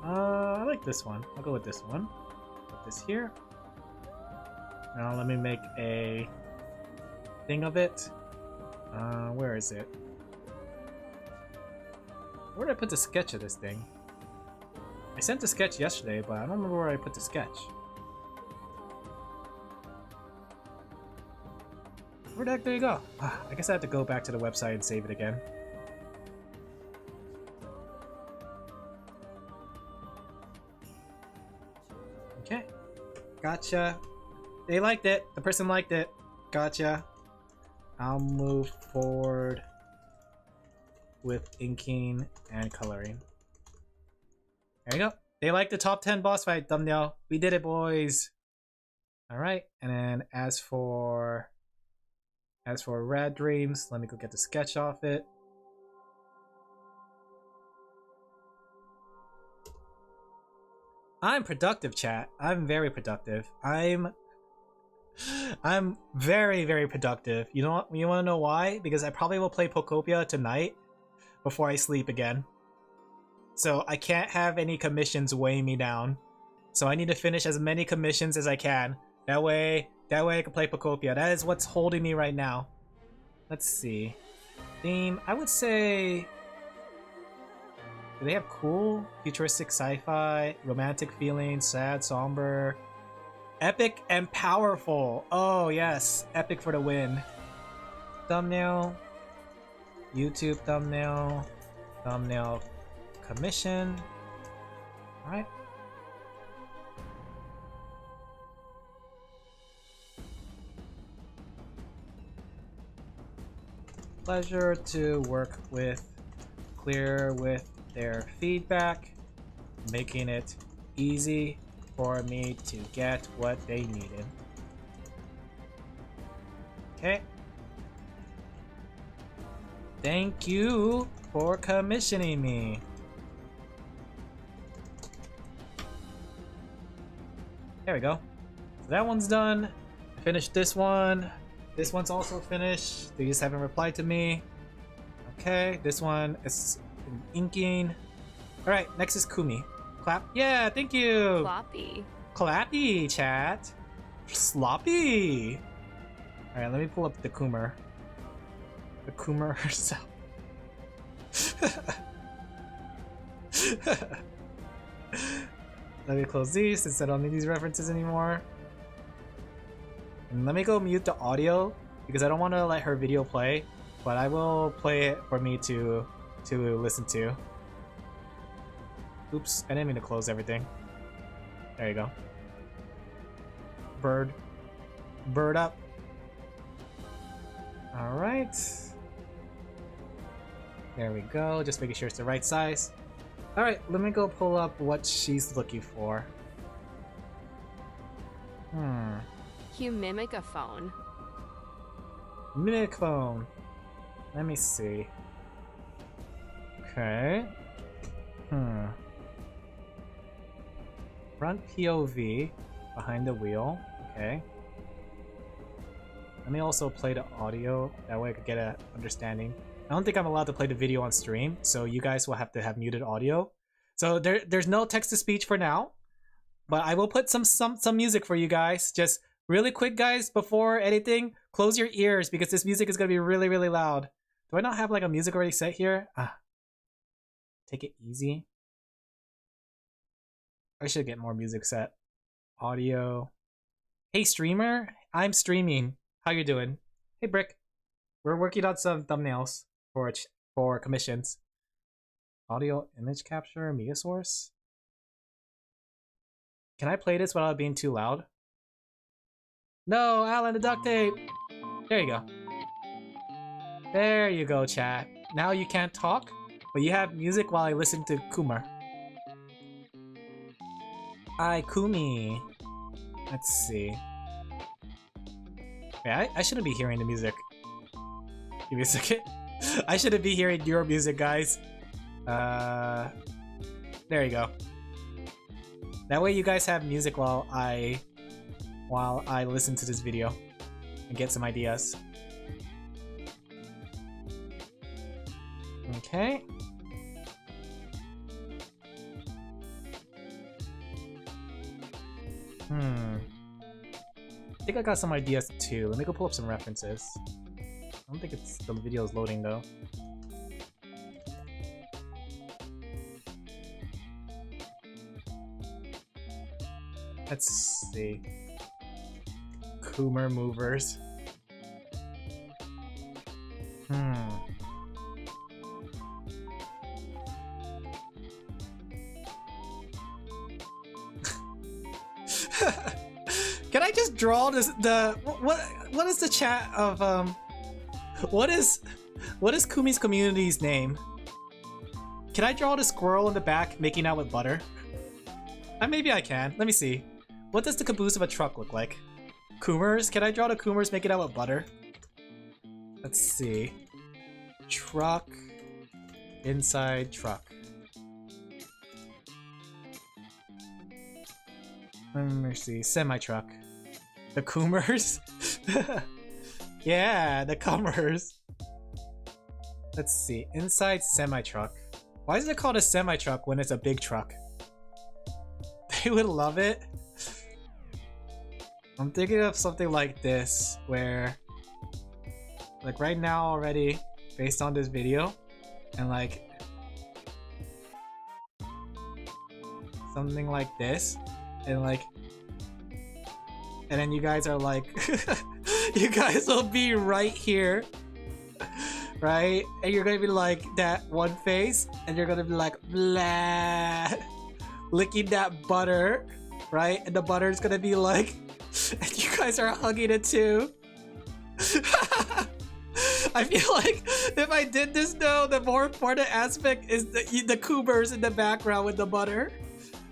I like this one. I'll go with this one. Put this here. Now let me make a thing of it. Where is it? Where did I put the sketch of this thing? I sent the sketch yesterday, but I don't remember where I put the sketch. Where the heck did it go? I guess I have to go back to the website and save it again. Okay. Gotcha. They liked it. The person liked it. Gotcha. I'll move forward with inking and coloring. There you go. They like the top 10 boss fight thumbnail. We did it, boys. Alright, and then as for Rad Dreams, let me go get the sketch off it. I'm productive, chat. I'm very productive. I'm very, very productive. You know what? You want to know why? Because I probably will play Pokopia tonight before I sleep again. So I can't have any commissions weigh me down. So I need to finish as many commissions as I can. That way I can play Pokopia. That is what's holding me right now. Let's see. Theme, I would say... Do they have cool? Futuristic sci-fi, romantic feelings, sad, somber... Epic and powerful. Oh yes, epic for the win. Thumbnail, YouTube thumbnail, thumbnail commission. All right. Pleasure to work with. Clear with their feedback, making it easy for me to get what they needed. Okay. Thank you for commissioning me. There we go. So that one's done. I finished this one. This one's also finished. They just haven't replied to me. Okay, this one is inking. Alright, next is Kumi. Clap. Yeah, thank you. Floppy. Clappy, chat. Sloppy. Alright, let me pull up the Coomer. The Coomer herself. Let me close these since I don't need these references anymore. And let me go mute the audio because I don't want to let her video play, but I will play it for me to listen to. Oops, I didn't mean to close everything. There you go. Bird. Bird up. Alright. There we go, just making sure it's the right size. Alright, let me go pull up what she's looking for. You mimic a phone. Mimic phone. Let me see. Okay. Front POV behind the wheel. Okay. Let me also play the audio. That way I could get an understanding. I don't think I'm allowed to play the video on stream, so you guys will have to have muted audio. So there's no text-to-speech for now, but I will put some music for you guys. Just really quick, guys, before anything, close your ears because this music is going to be really, really loud. Do I not have like a music already set here? Take it easy. I should get more music set. Audio. Hey, streamer, I'm streaming. how you doing? Hey Brick, we're working on some thumbnails for commissions. Audio image capture, media source. Can I play this without being too loud? No, Alan, the duct tape! There you go. There you go, chat. Now you can't talk, but you have music while I listen to Kumar. Hi, Kumi. Let's see. Yeah, I shouldn't be hearing the music. Give me a second. I shouldn't be hearing your music, guys. There you go. That way you guys have music while I listen to this video and get some ideas. Okay. I think I got some ideas too. Let me go pull up some references. I don't think the video is loading though. Let's see. Coomer movers. Can I just draw this? What is the chat of what is Kumi's community's name? Can I draw the squirrel in the back making out with butter? Maybe I can. Let me see. What does the caboose of a truck look like? Coomers? Can I draw the Coomers making out with butter? Let's see. Truck. Inside truck. Let me see. Semi-truck. The Coomers? Yeah, the Coomers. Let's see. Inside semi-truck. Why is it called a semi-truck when it's a big truck? They would love it. I'm thinking of something like this, where like right now already, based on this video, and like something like this, and like, and then you guys are like you guys will be right here, right? And you're gonna be like that one face, and you're gonna be like blah, licking that butter, right? And the butter is gonna be like, and you guys are hugging it too. I feel like if I did this though, the more important aspect is the Coomers in the background with the butter.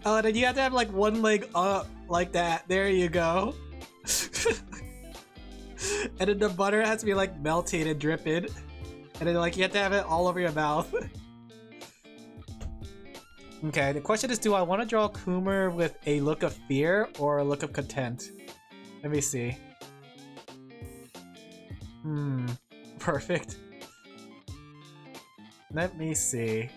Oh, and then you have to have like one leg up like that. There you go. And then the butter has to be like melting and dripping. And then like you have to have it all over your mouth. Okay, the question is, do I want to draw a Coomer with a look of fear or a look of content? Let me see. Perfect. Let me see.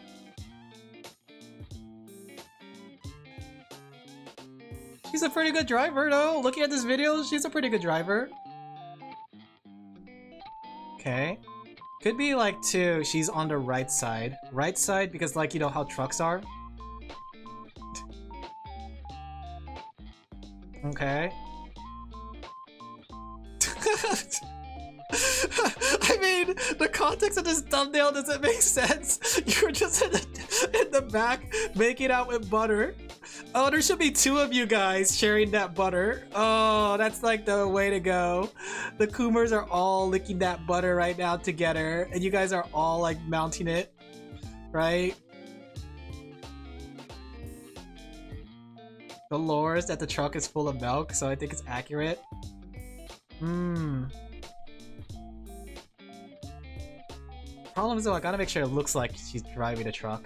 She's a pretty good driver though. Looking at this video, she's a pretty good driver. Okay. Could be like too, she's on the right side. Right side because like, you know how trucks are? Okay. I mean, the context of this thumbnail doesn't make sense. You're just in the back making out with butter. Oh, there should be two of you guys sharing that butter. Oh, that's like the way to go. The Coomers are all licking that butter right now together, and you guys are all like mounting it, right? The lore is that the truck is full of milk, so I think it's accurate. Problem is though, I gotta make sure it looks like she's driving a truck.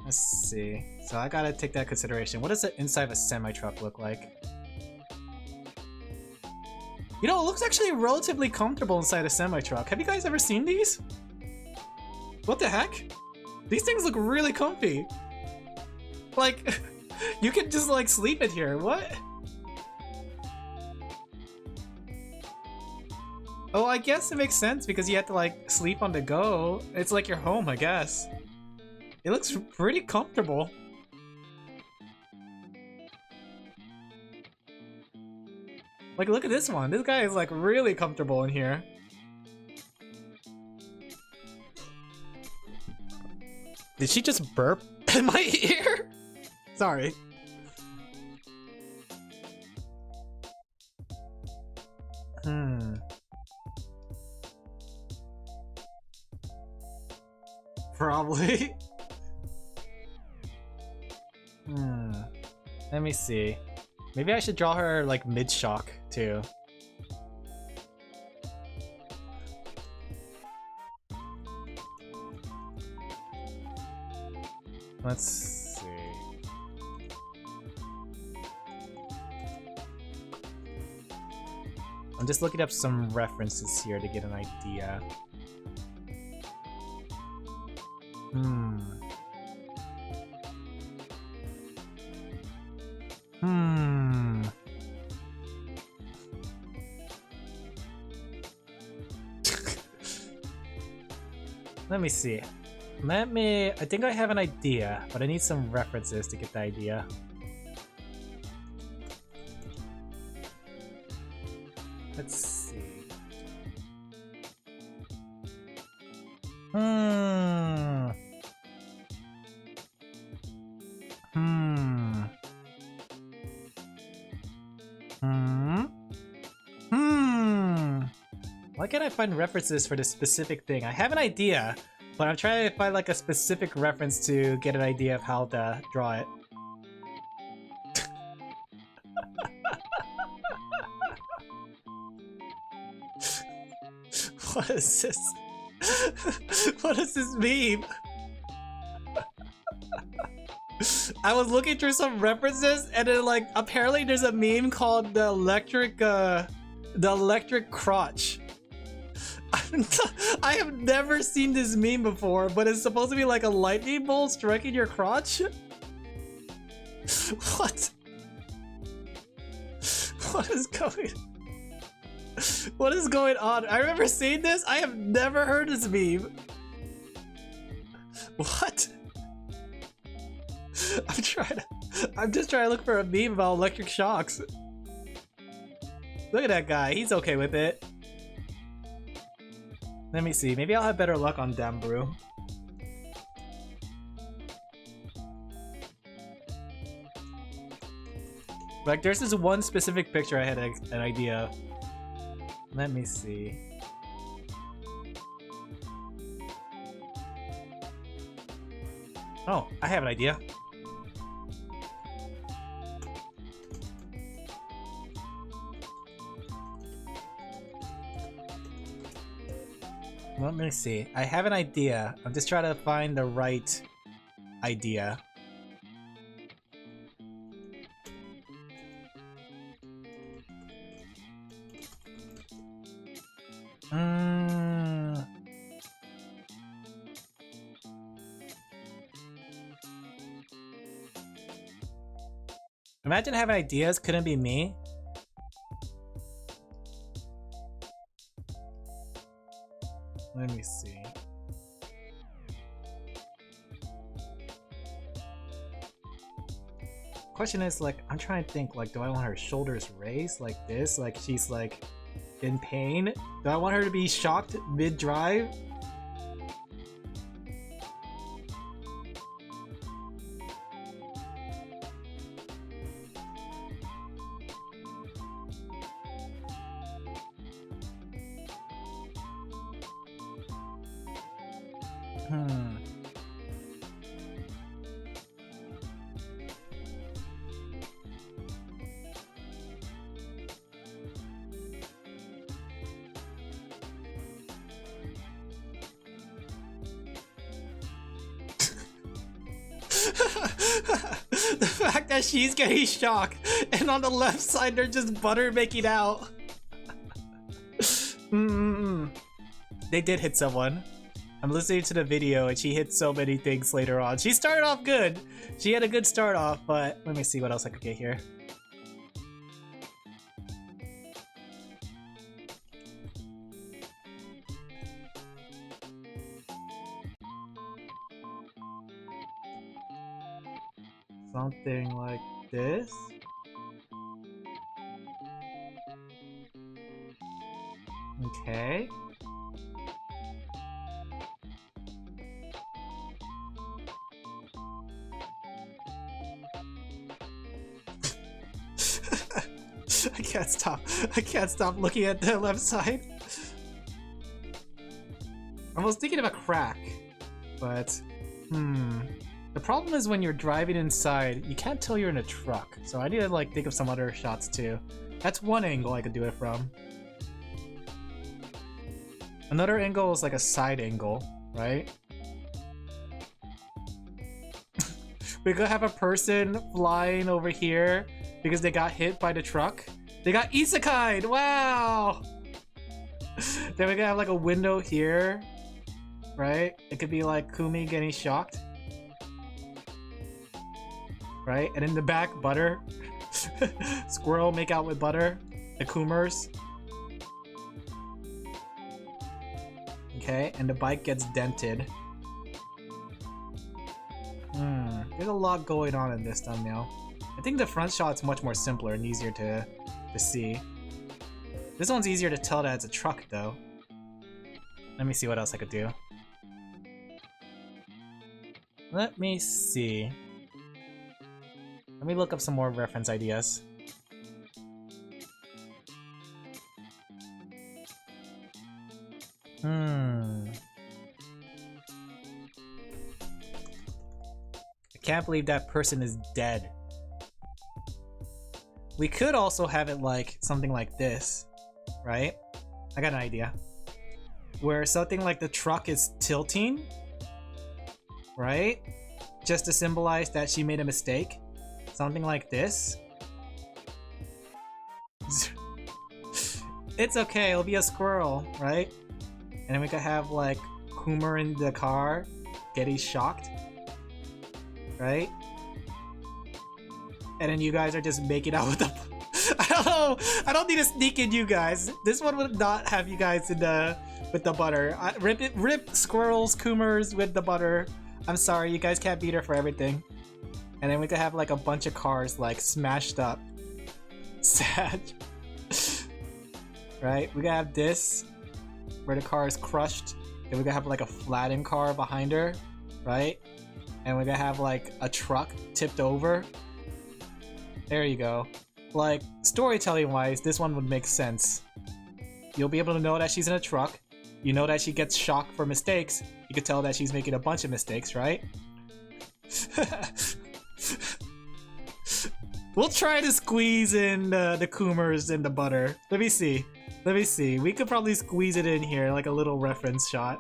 Let's see. So I gotta take that consideration. What does the inside of a semi-truck look like? You know, it looks actually relatively comfortable inside a semi-truck. Have you guys ever seen these? What the heck? These things look really comfy. Like, you can just like sleep in here. What? Oh, I guess it makes sense because you have to like sleep on the go. It's like your home, I guess. It looks pretty comfortable. Like, look at this one. This guy is like really comfortable in here. Did she just burp in my ear? Sorry. Probably. Let me see. Maybe I should draw her like mid-shock too. Let's see. I'm just looking up some references here to get an idea. Let me see. I think I have an idea, but I need some references to get the idea. Let's see. Why can't I find references for this specific thing? I have an idea, but I'm trying to find like a specific reference to get an idea of how to draw it. What is this? What does this mean? I was looking through some references and then like apparently there's a meme called the electric crotch. I have never seen this meme before, but it's supposed to be like a lightning bolt striking your crotch? What? What is going on? I remember seeing this. I have never heard this meme. What? I'm just trying to look for a meme about electric shocks. Look at that guy. He's okay with it. Let me see. Maybe I'll have better luck on Dambrew. Like, there's this one specific picture I had an idea of. Let me see. Oh, I have an idea. Let me see. I have an idea. I'm just trying to find the right idea. Imagine having ideas, couldn't be me. Let me see. Question is, like, I'm trying to think, like, do I want her shoulders raised like this? Like she's like in pain? Do I want her to be shocked mid-drive? The fact that she's getting shocked and on the left side they're just butter making out. They did hit someone. I'm listening to the video and she hit so many things later on. She started off good. She had a good start off, but let me see what else I could get here. Something like this. Okay. I can't stop looking at the left side. I was thinking of a crack, but the problem is when you're driving inside, you can't tell you're in a truck. So I need to like think of some other shots too. That's one angle I could do it from. Another angle is like a side angle, right? We could have a person flying over here because they got hit by the truck. They got isekai'd! Wow! Then we could have like a window here, right? It could be like Kumi getting shocked. Right? And in the back, butter. Squirrel make out with butter. The Kumers. Okay, and the bike gets dented. There's a lot going on in this thumbnail. I think the front shot's much more simpler and easier to see. This one's easier to tell that it's a truck though. Let me see what else I could do. Let me see. Let me look up some more reference ideas. I can't believe that person is dead. We could also have it like something like this, right? I got an idea. Where something like the truck is tilting, right? Just to symbolize that she made a mistake. Something like this. It's okay, it'll be a squirrel, right? And then we could have like Kumer in the car getting shocked, right? And then you guys are just making out with the... I don't know! I don't need to sneak in you guys. This one would not have you guys in the... with the butter. Rip squirrels, Kumers with the butter. I'm sorry, you guys can't beat her for everything. And then we could have like a bunch of cars like smashed up. Sad. Right? We could have this, where the car is crushed. Then we could have like a flattened car behind her, right? And we could have like a truck tipped over. There you go. Like, storytelling wise, this one would make sense. You'll be able to know that she's in a truck. You know that she gets shocked for mistakes. You could tell that she's making a bunch of mistakes, right? We'll try to squeeze in the Kumers and the butter. Let me see. Let me see. We could probably squeeze it in here, like a little reference shot.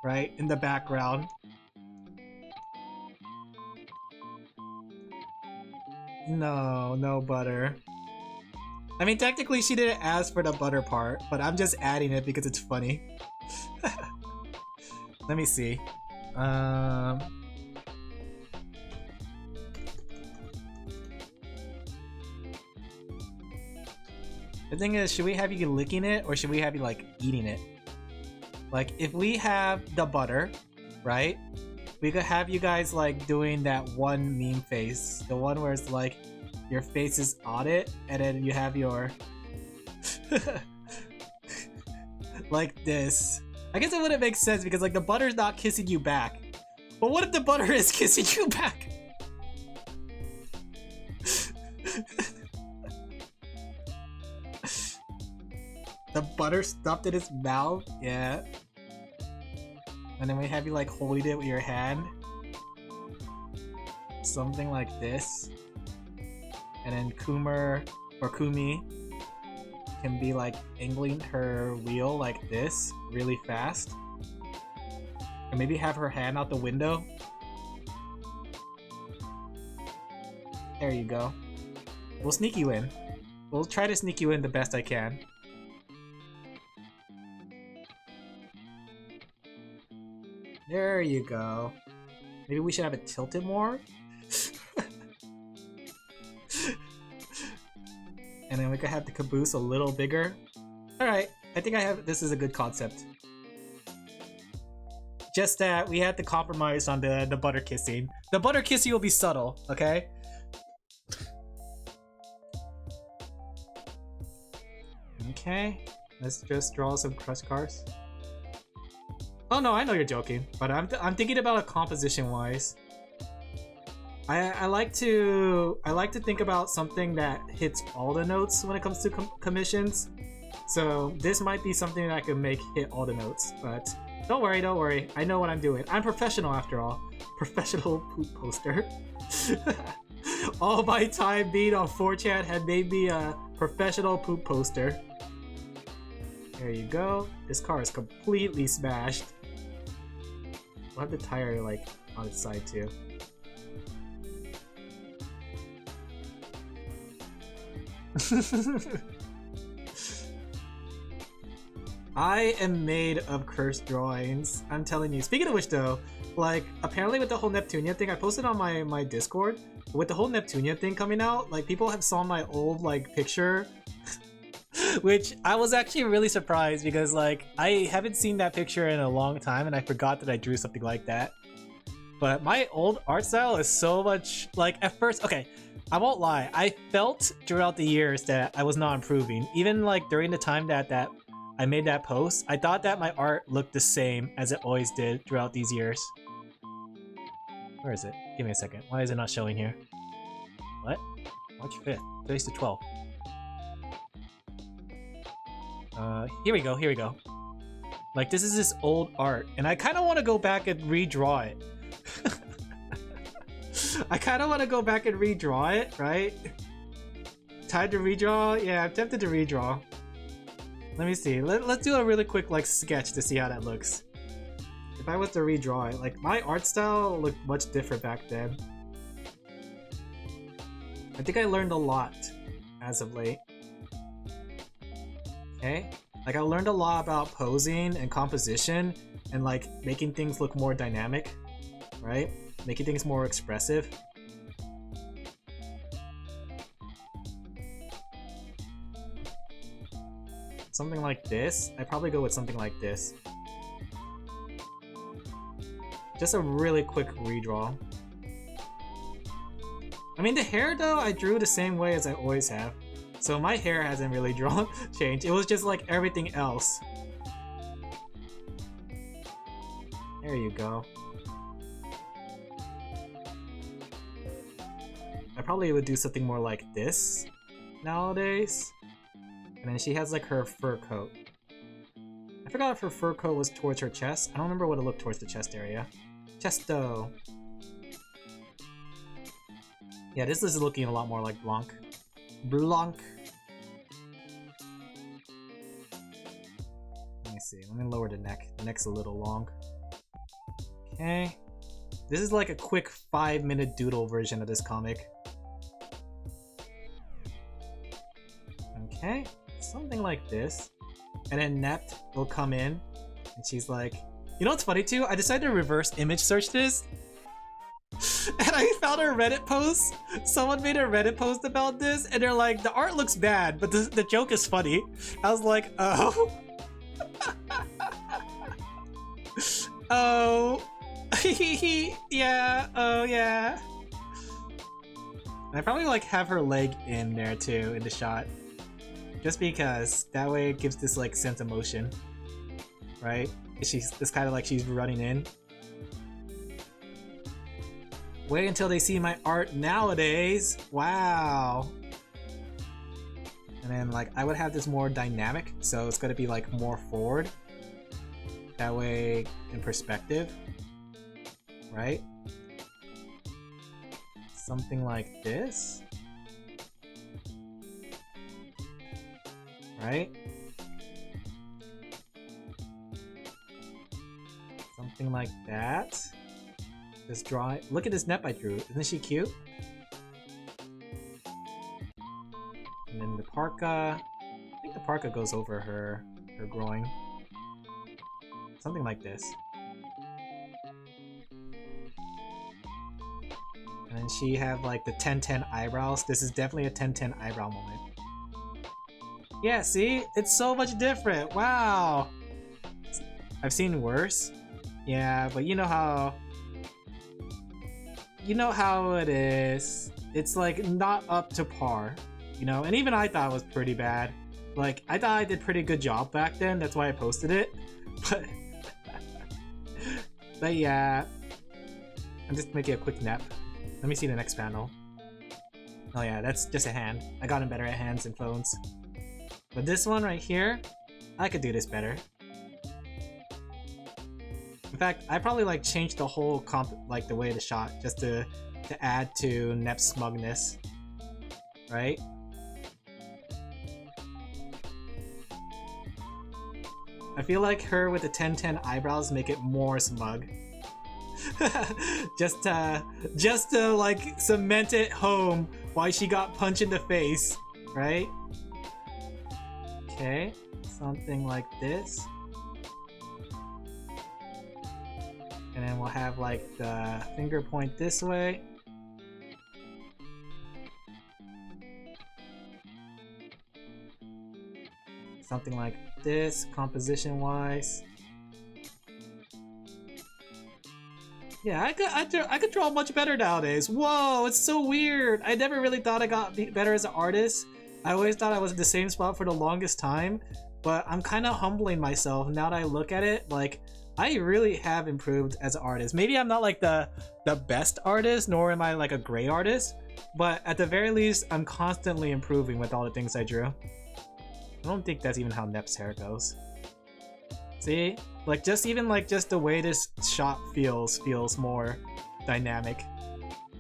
Right? In the background. No, no butter. I mean, technically she didn't ask for the butter part, but I'm just adding it because it's funny. Let me see. The thing is, should we have you licking it or should we have you like eating it? Like, if we have the butter, right? We could have you guys like doing that one meme face. The one where it's like your face is on it and then you have your like this. I guess it wouldn't make sense because like the butter's not kissing you back. But what if the butter is kissing you back? The butter stuffed in its mouth? Yeah. And then we have you like holding it with your hand. Something like this. And then Kumer or Kumi can be like angling her wheel like this really fast. And maybe have her hand out the window. There you go. We'll sneak you in. We'll try to sneak you in the best I can. There you go. Maybe we should have it tilted more? And then we could have the caboose a little bigger. Alright, I think this is a good concept. Just that we had to compromise on the butter kissing. The butter kissing will be subtle, okay? Okay. Let's just draw some crush cars. Oh no, I know you're joking, but I'm thinking about it composition-wise. I like to think about something that hits all the notes when it comes to commissions. So this might be something that I can make hit all the notes, but don't worry, don't worry. I know what I'm doing. I'm professional after all. Professional poop poster. All my time being on 4chan had made me a professional poop poster. There you go. This car is completely smashed. I'll have the tire like on its side too. I am made of cursed drawings. I'm telling you. Speaking of which though, like apparently with the whole Neptunia thing, I posted on my Discord, with the whole Neptunia thing coming out, like people have saw my old like picture which I was actually really surprised because like I haven't seen that picture in a long time and I forgot that I drew something like that. But my old art style is so much like at first, okay, I won't lie, I felt throughout the years that I was not improving. Even like during the time that I made that post, I thought that my art looked the same as it always did throughout these years. Where is it? Give me a second. Why is it not showing here? What? March 5th. Today's the 12th. Here we go, here we go. Like, this is this old art, and I kind of want to go back and redraw it. I kind of want to go back and redraw it, right? Time to redraw? Yeah, I'm tempted to redraw. Let me see. Let's do a really quick, like, sketch to see how that looks. If I was to redraw it, like, my art style looked much different back then. I think I learned a lot as of late. Okay? Like, I learned a lot about posing and composition and, like, making things look more dynamic, right? Making things more expressive. Something like this. I'd probably go with something like this. Just a really quick redraw. I mean, the hair though, I drew the same way as I always have. So my hair hasn't really changed. It was just like everything else. There you go. I probably would do something more like this nowadays. And then she has like her fur coat. I forgot if her fur coat was towards her chest. I don't remember what it looked towards the chest area. Chesto. Yeah, this is looking a lot more like Blanc. Blanc. Let me see. Let me lower the neck. The neck's a little long. Okay. This is like a quick 5-minute doodle version of this comic. Okay. Something like this. And then Nept will come in and she's like, you know what's funny too? I decided to reverse image search this. And I found a Reddit post. Someone made a Reddit post about this and they're like, the art looks bad, but the joke is funny. I was like, oh. Oh. Yeah, oh yeah. And I probably like have her leg in there too in the shot. Just because that way it gives this like sense of motion. Right? It's kind of like she's running in. Wait until they see my art nowadays. Wow. And then like I would have this more dynamic, so it's gonna be like more forward. That way in perspective. Right? Something like this. Right? Something like that. Just draw it. Look at this Nep I drew. Isn't she cute? And then the parka. I think the parka goes over her groin. Something like this. And then she have like the 10-10 eyebrows. This is definitely a 10-10 eyebrow moment. Yeah, see? It's so much different. Wow. I've seen worse. Yeah, but you know how it is. It's like not up to par, you know? And even I thought it was pretty bad. Like, I thought I did pretty good job back then, that's why I posted it. But, but yeah, I'm just making a quick nap. Let me see the next panel. Oh yeah, that's just a hand. I gotten better at hands and phones. But this one right here, I could do this better. In fact, I probably like changed the whole like the way the shot just to add to Nep's smugness, right? I feel like her with the 1010 eyebrows make it more smug. just to like cement it home why she got punched in the face, right? Okay, something like this. And then we'll have like the finger point this way. Something like this, composition wise. Yeah, I could draw much better nowadays. Whoa, it's so weird. I never really thought I got better as an artist. I always thought I was in the same spot for the longest time, but I'm kind of humbling myself now that I look at it. Like, I really have improved as an artist. Maybe I'm not like the best artist, nor am I like a great artist, but at the very least, I'm constantly improving with all the things I drew. I don't think that's even how Nep's hair goes. See? Like, just even like just the way this shot feels more dynamic.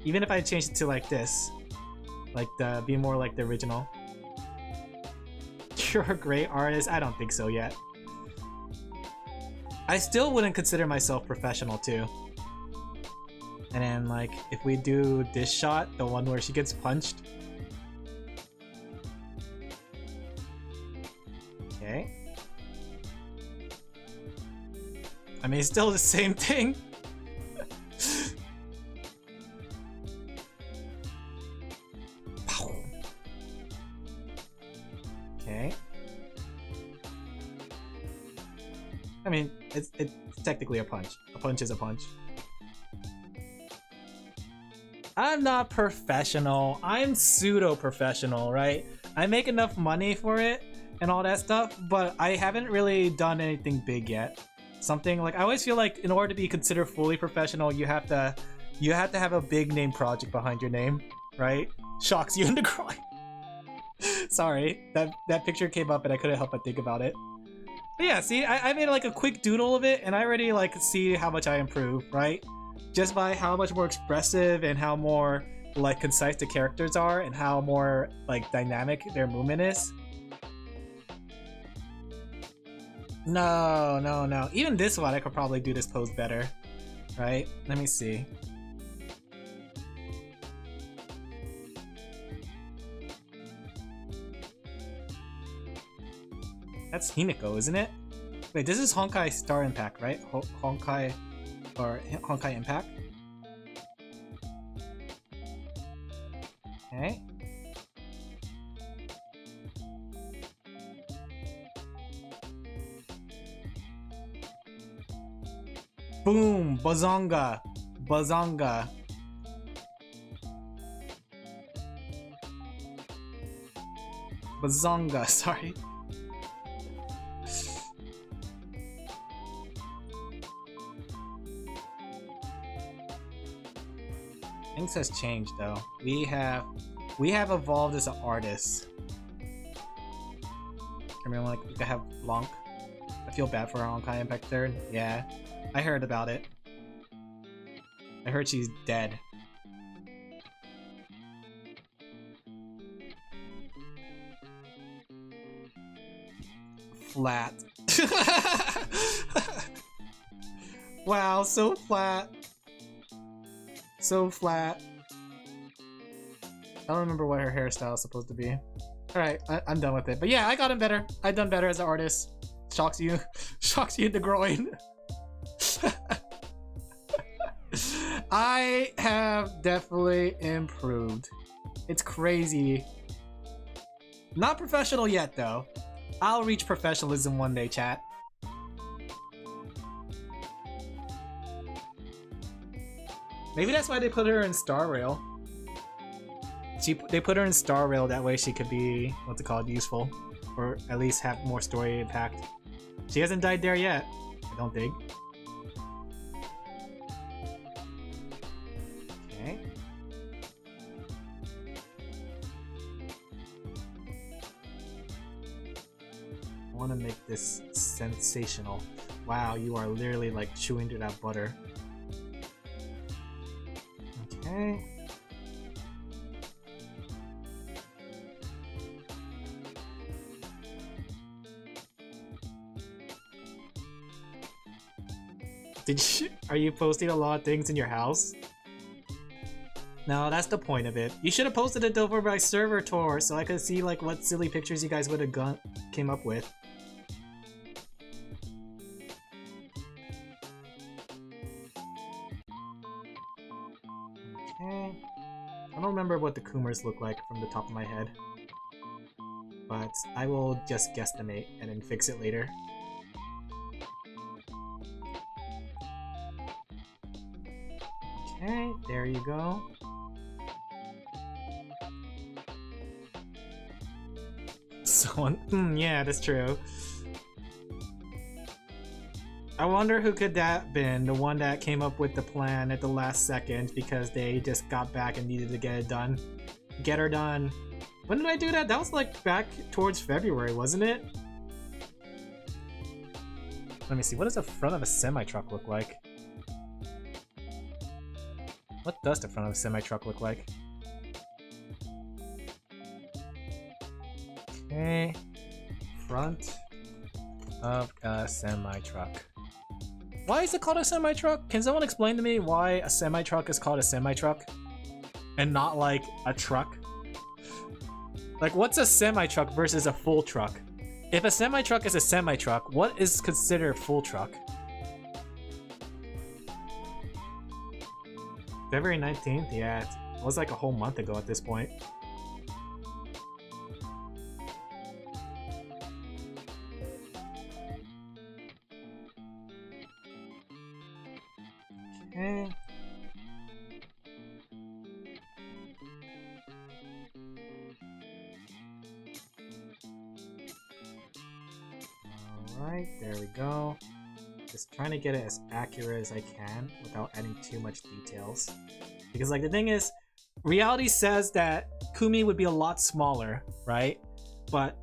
Even if I change it to like this, like be more like the original. You're a great artist? I don't think so yet. I still wouldn't consider myself professional too. And then like, if we do this shot, the one where she gets punched. Okay. I mean, it's still the same thing. Okay. I mean, it's technically a punch. A punch is a punch. I'm not professional. I'm pseudo-professional, right? I make enough money for it and all that stuff, but I haven't really done anything big yet. Something like, I always feel like in order to be considered fully professional, you have to have a big name project behind your name, right? Shocks you in the groin. Sorry, that picture came up and I couldn't help but think about it. But yeah, see, I made like a quick doodle of it and I already like see how much I improve, right? Just by how much more expressive and how more like concise the characters are and how more like dynamic their movement is. No. Even this one, I could probably do this pose better, right? Let me see. That's Himiko, isn't it? Wait, this is Honkai Star Impact, right? Honkai Impact? Okay. Boom! Bazonga! Bazonga! Bazonga, sorry. Things has changed though. We have evolved as an artist. I mean, like, we could have Blanc. I feel bad for her on Honkai Impact 3rd. Yeah. I heard about it. I heard she's dead. Flat. Wow, so flat. So flat. I don't remember what her hairstyle is supposed to be. Alright, I'm done with it. But yeah, I got him better. I've done better as an artist. Shocks you. Shocks you in the groin. I have definitely improved. It's crazy. Not professional yet though. I'll reach professionalism one day, chat. Maybe that's why they put her in Star Rail. They put her in Star Rail that way she could be, what's it called, useful. or at least have more story impact. She hasn't died there yet, I don't think. Okay. I want to make this sensational. Wow, you are literally like chewing through that butter. Okay. Are you posting a lot of things in your house? No, that's the point of it. You should have posted a DOVA by server tour so I could see like what silly pictures you guys would have came up with. Okay. I don't remember what the Coomers look like from the top of my head, but I will just guesstimate and then fix it later. Okay, there you go. Someone, yeah, that's true. I wonder who could that been, the one that came up with the plan at the last second because they just got back and needed to get it done. Get her done. When did I do that? That was like back towards February, wasn't it? Let me see, what does the front of a semi-truck look like? What does the front of a semi-truck look like? Okay, front of a semi-truck. Why is it called a semi-truck? Can someone explain to me why a semi-truck is called a semi-truck? And not like a truck? Like, what's a semi-truck versus a full truck? If a semi-truck is a semi-truck, what is considered full truck? February 19th? Yeah, it was like a whole month ago at this point. Okay. Alright, there we go. Just trying to get it as accurate as I can without adding too much details. Because like the thing is, reality says that Kumi would be a lot smaller, right? But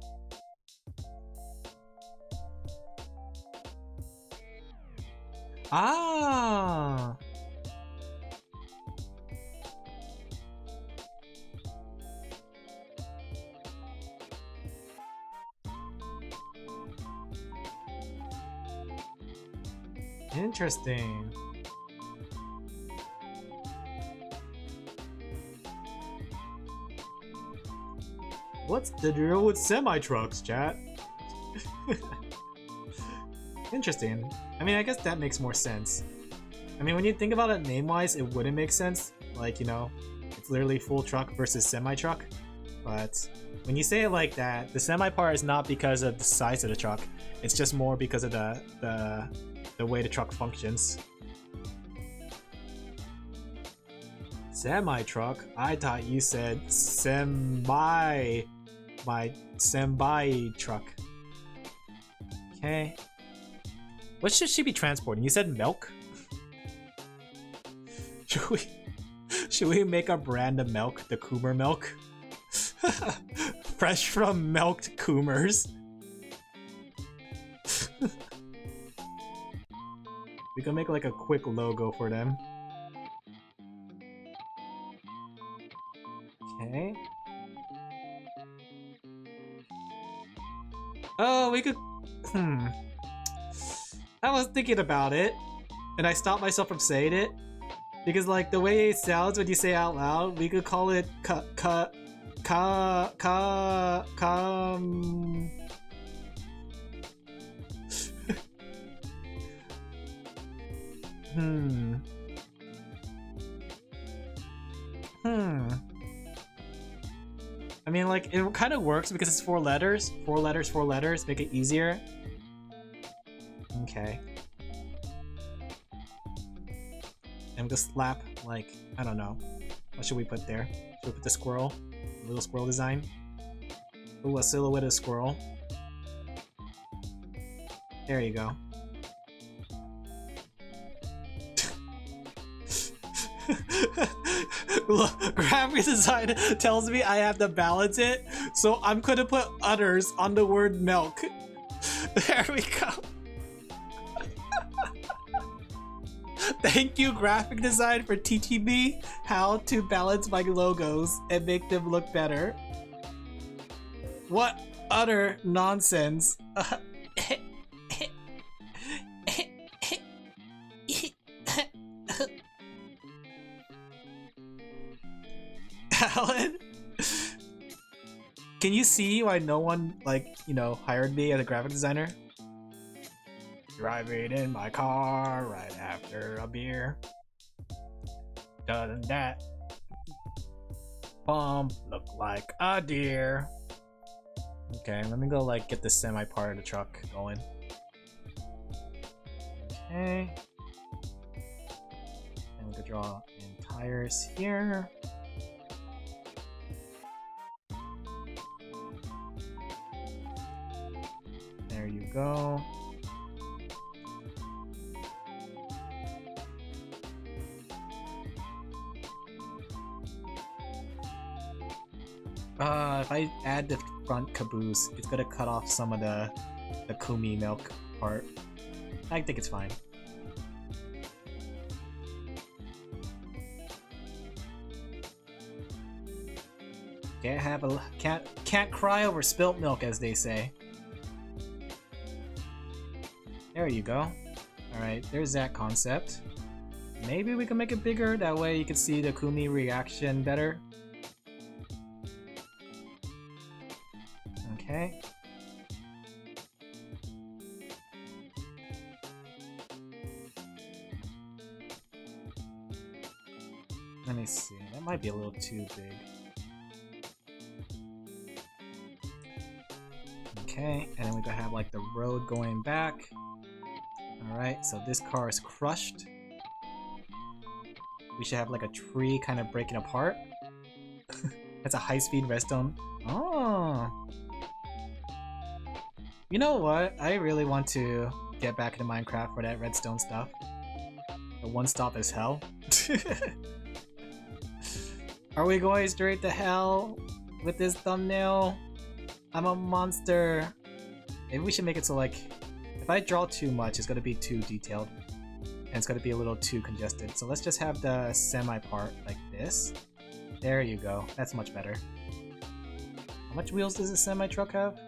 ah, interesting. What's the deal with semi-trucks, chat? Interesting. I mean, I guess that makes more sense. I mean, when you think about it name-wise, it wouldn't make sense. Like, you know, it's literally full truck versus semi-truck. But when you say it like that, the semi part is not because of the size of the truck. It's just more because of the way the truck functions. Semi-truck? I thought you said my semi truck. Okay. What should she be transporting? You said milk? Should we make a brand of milk, the Coomer milk? Fresh from milked Coomers. We can make like a quick logo for them. Okay. Oh, we could... I was thinking about it, and I stopped myself from saying it. Because like the way it sounds when you say it out loud, we could call it I mean, like, it kind of works because it's 4 letters. 4 letters, 4 letters, make it easier. Okay. I'm gonna slap, like, I don't know. What should we put there? Should we put the squirrel? A little squirrel design? Ooh, a silhouette of squirrel. There you go. Look, graphic design tells me I have to balance it, so I'm gonna put udders on the word milk. There we go. Thank you, graphic design, for teaching me how to balance my logos and make them look better. What utter nonsense. Alan? Can you see why no one, like, you know, hired me as a graphic designer? Driving in my car right after a beer. Doesn't that bump look like a deer? Okay, let me go, like, get the semi part of the truck going. Okay. And we could draw in tires here. There you go. If I add the front caboose, it's gonna cut off some of the Kumi milk part. I think it's fine. Can't cry over spilt milk, as they say. There you go. Alright, there's that concept. Maybe we can make it bigger, that way you can see the Kumi reaction better. Okay. Let me see, that might be a little too big. Okay, and then we could have like the road going back. Alright, so this car is crushed. We should have like a tree kind of breaking apart. That's a high-speed redstone. Oh! You know what? I really want to get back into Minecraft for that redstone stuff. The one stop is hell. Are we going straight to hell with this thumbnail? I'm a monster. Maybe we should make it so, like, if I draw too much, it's gonna be too detailed. And it's gonna be a little too congested. So let's just have the semi part like this. There you go. That's much better. How much wheels does a semi truck have?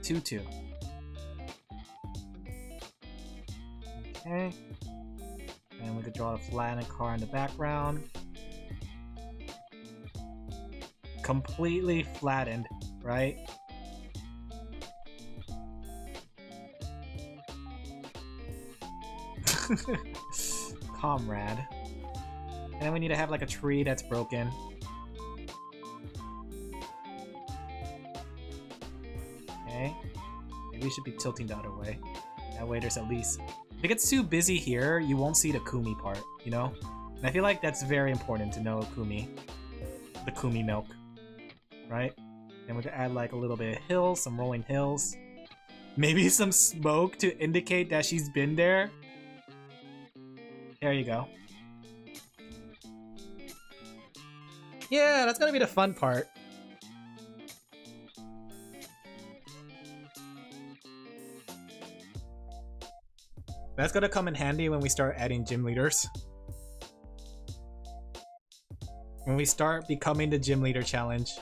2. Okay. And we could draw a flattened car in the background. Completely flattened, right? Comrade. And then we need to have like a tree that's broken. Okay. Maybe we should be tilting the other way. That way there's at least... If it gets too busy here, you won't see the Kumi part, you know? And I feel like that's very important to know Kumi. The Kumi milk. Right? And we could add like a little bit of hills, some rolling hills. Maybe some smoke to indicate that she's been there. There you go. Yeah, that's gonna be the fun part. That's gonna come in handy when we start adding gym leaders. When we start becoming the gym leader challenge.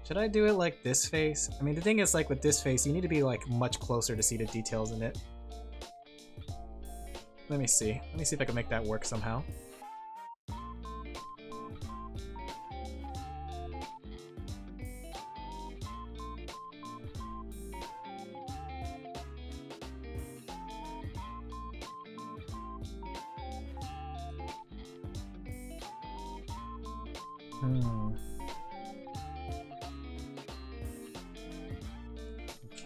Should I do it like this face? I mean, the thing is, like, with this face, you need to be, like, much closer to see the details in it. Let me see. Let me see if I can make that work somehow.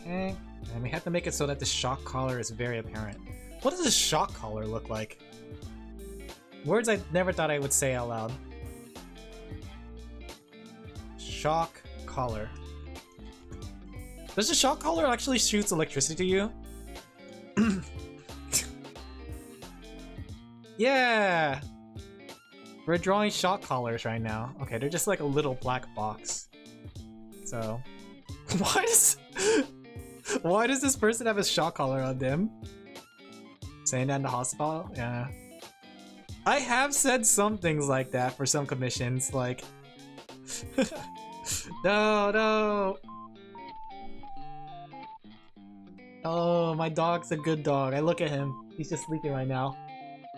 Okay, and we have to make it so that the shock collar is very apparent. What does a shock collar look like? Words I never thought I would say out loud. Shock collar. Does the shock collar actually shoots electricity to you? Yeah! We're drawing shock collars right now. Okay, they're just like a little black box. So... Why does this person have a shock collar on them? Saying that in the hospital? Yeah. I have said some things like that for some commissions, like... No, no! Oh, my dog's a good dog. I look at him. He's just sleeping right now.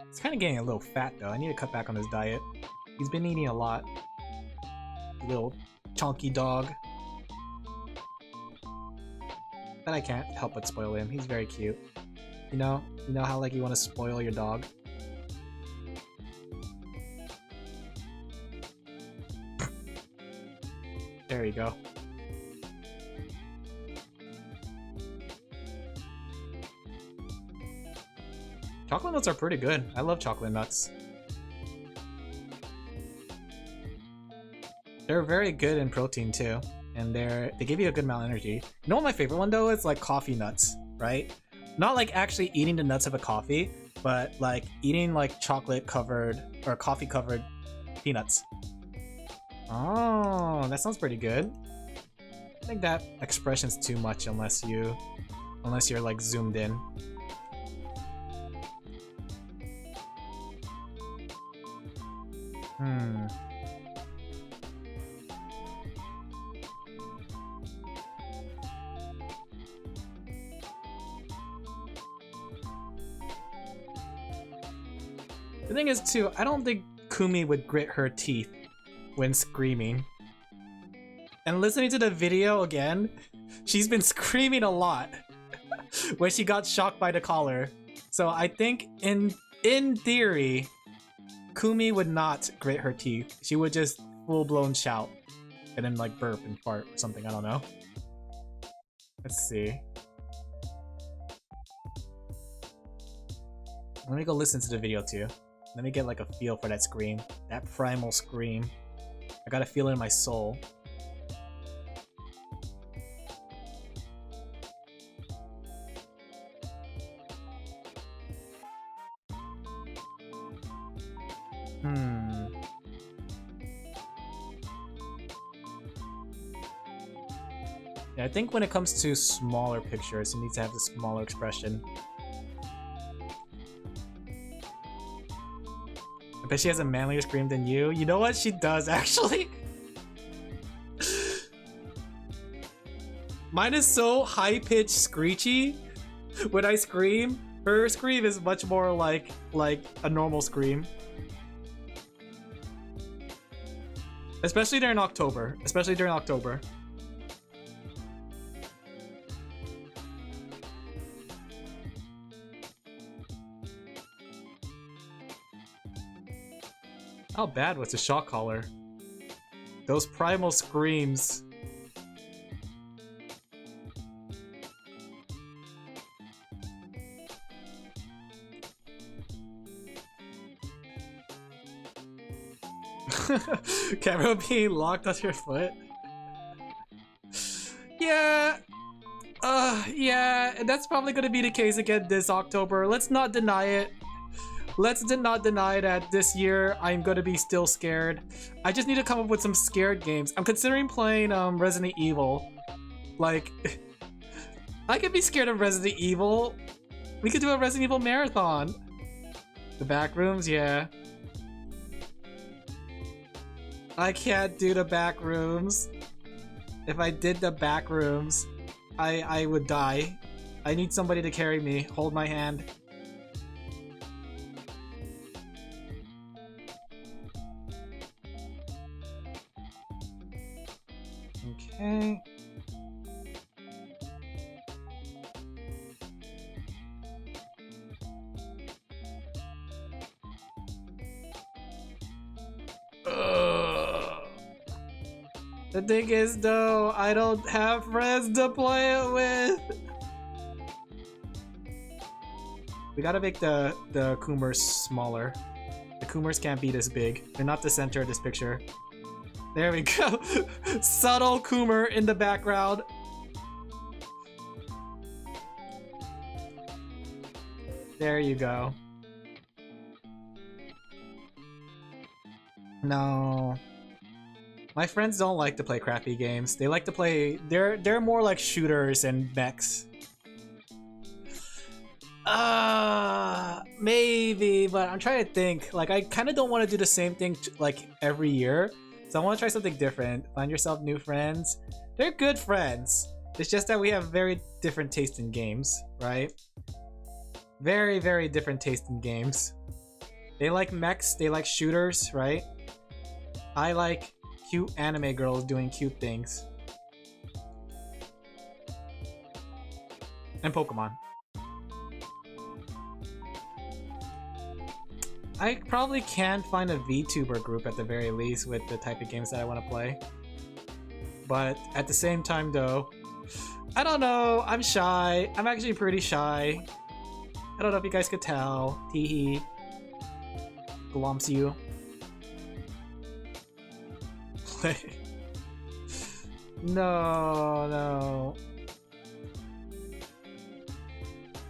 He's kind of getting a little fat though. I need to cut back on his diet. He's been eating a lot. Little chunky dog. But I can't help but spoil him. He's very cute. You know how like you want to spoil your dog? There you go. Chocolate nuts are pretty good. I love chocolate nuts. They're very good in protein too, and they give you a good amount of energy. You know what my favorite one though is? Like coffee nuts, right? Not like actually eating the nuts of a coffee, but like eating like chocolate covered or coffee covered peanuts. Oh, that sounds pretty good. I think that expression's too much unless you're like zoomed in. The thing is too, I don't think Kumi would grit her teeth when screaming. And listening to the video again, she's been screaming a lot when she got shocked by the collar. So I think in theory, Kumi would not grit her teeth. She would just full-blown shout and then like burp and fart or something, I don't know. Let's see. Let me go listen to the video too. Let me get like a feel for that scream. That primal scream. I gotta feel it in my soul. Yeah, I think when it comes to smaller pictures, it needs to have the smaller expression. I bet she has a manlier scream than you. You know what? She does, actually. Mine is so high-pitched screechy. When I scream, her scream is much more like a normal scream. Especially during October. How bad was the shock collar? Those primal screams. Camera being locked on your foot? Yeah. Yeah, that's probably gonna be the case again this October. Let's not deny it. Let's not deny that this year I'm gonna be still scared. I just need to come up with some scared games. I'm considering playing Resident Evil. Like, I could be scared of Resident Evil. We could do a Resident Evil marathon. The back rooms, yeah. I can't do the back rooms. If I did the back rooms, I would die. I need somebody to carry me, hold my hand. Okay. The thing is though, I don't have friends to play it with. We gotta make the Kumers smaller. The Kumers can't be this big. They're not the center of this picture. There we go. Subtle Coomer in the background. There you go. No. My friends don't like to play crappy games. They like to play... They're more like shooters and mechs. Maybe, but I'm trying to think. Like, I kind of don't want to do the same thing like every year. So I want to try something different. Find yourself new friends. They're good friends. It's just that we have very different taste in games, right? Very, very different taste in games. They like mechs, they like shooters, right? I like cute anime girls doing cute things. And Pokemon. I probably can find a VTuber group at the very least with the type of games that I want to play. But at the same time though, I don't know, I'm shy. I'm actually pretty shy. I don't know if you guys could tell. Teehee. Glomps you. No.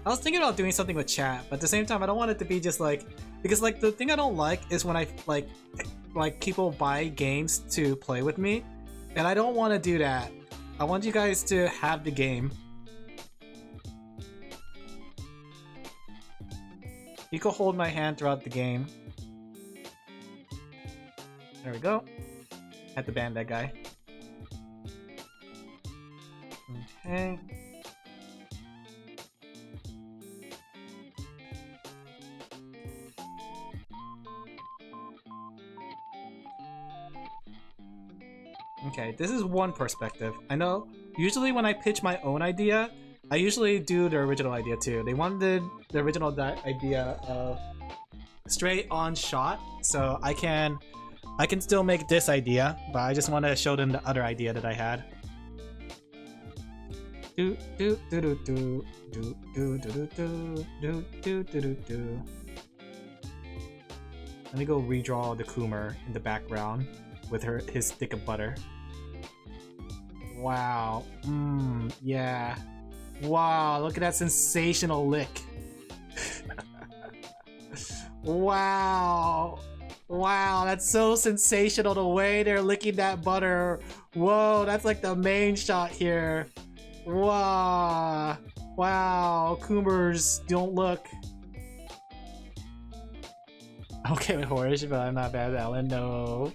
I was thinking about doing something with chat, but at the same time I don't want it to be just like, because like the thing I don't like is when I like people buy games to play with me, and I don't want to do that. I want you guys to have the game. You can hold my hand throughout the game. There we go. Had to ban that guy. Okay. Okay, this is one perspective. I know, usually when I pitch my own idea, I usually do the original idea too. They wanted the original idea of straight on shot, so I can still make this idea, but I just want to show them the other idea that I had. Let me go redraw the Coomer in the background with his stick of butter. Wow. Yeah. Wow, look at that sensational lick. Wow. Wow, that's so sensational, the way they're licking that butter. Whoa, that's like the main shot here. Wow. Wow, Coomers, don't look. Okay with horror, but I'm not bad at Alin, no.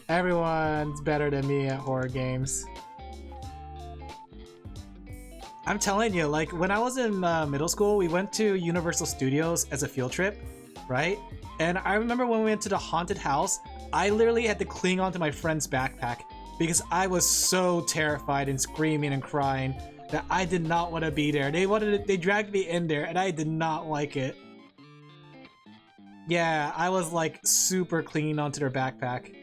Everyone's better than me at horror games. I'm telling you, like when I was in middle school, we went to Universal Studios as a field trip, right? And I remember when we went to the haunted house, I literally had to cling onto my friend's backpack because I was so terrified and screaming and crying that I did not want to be there. They dragged me in there and I did not like it. Yeah, I was like super clinging onto their backpack.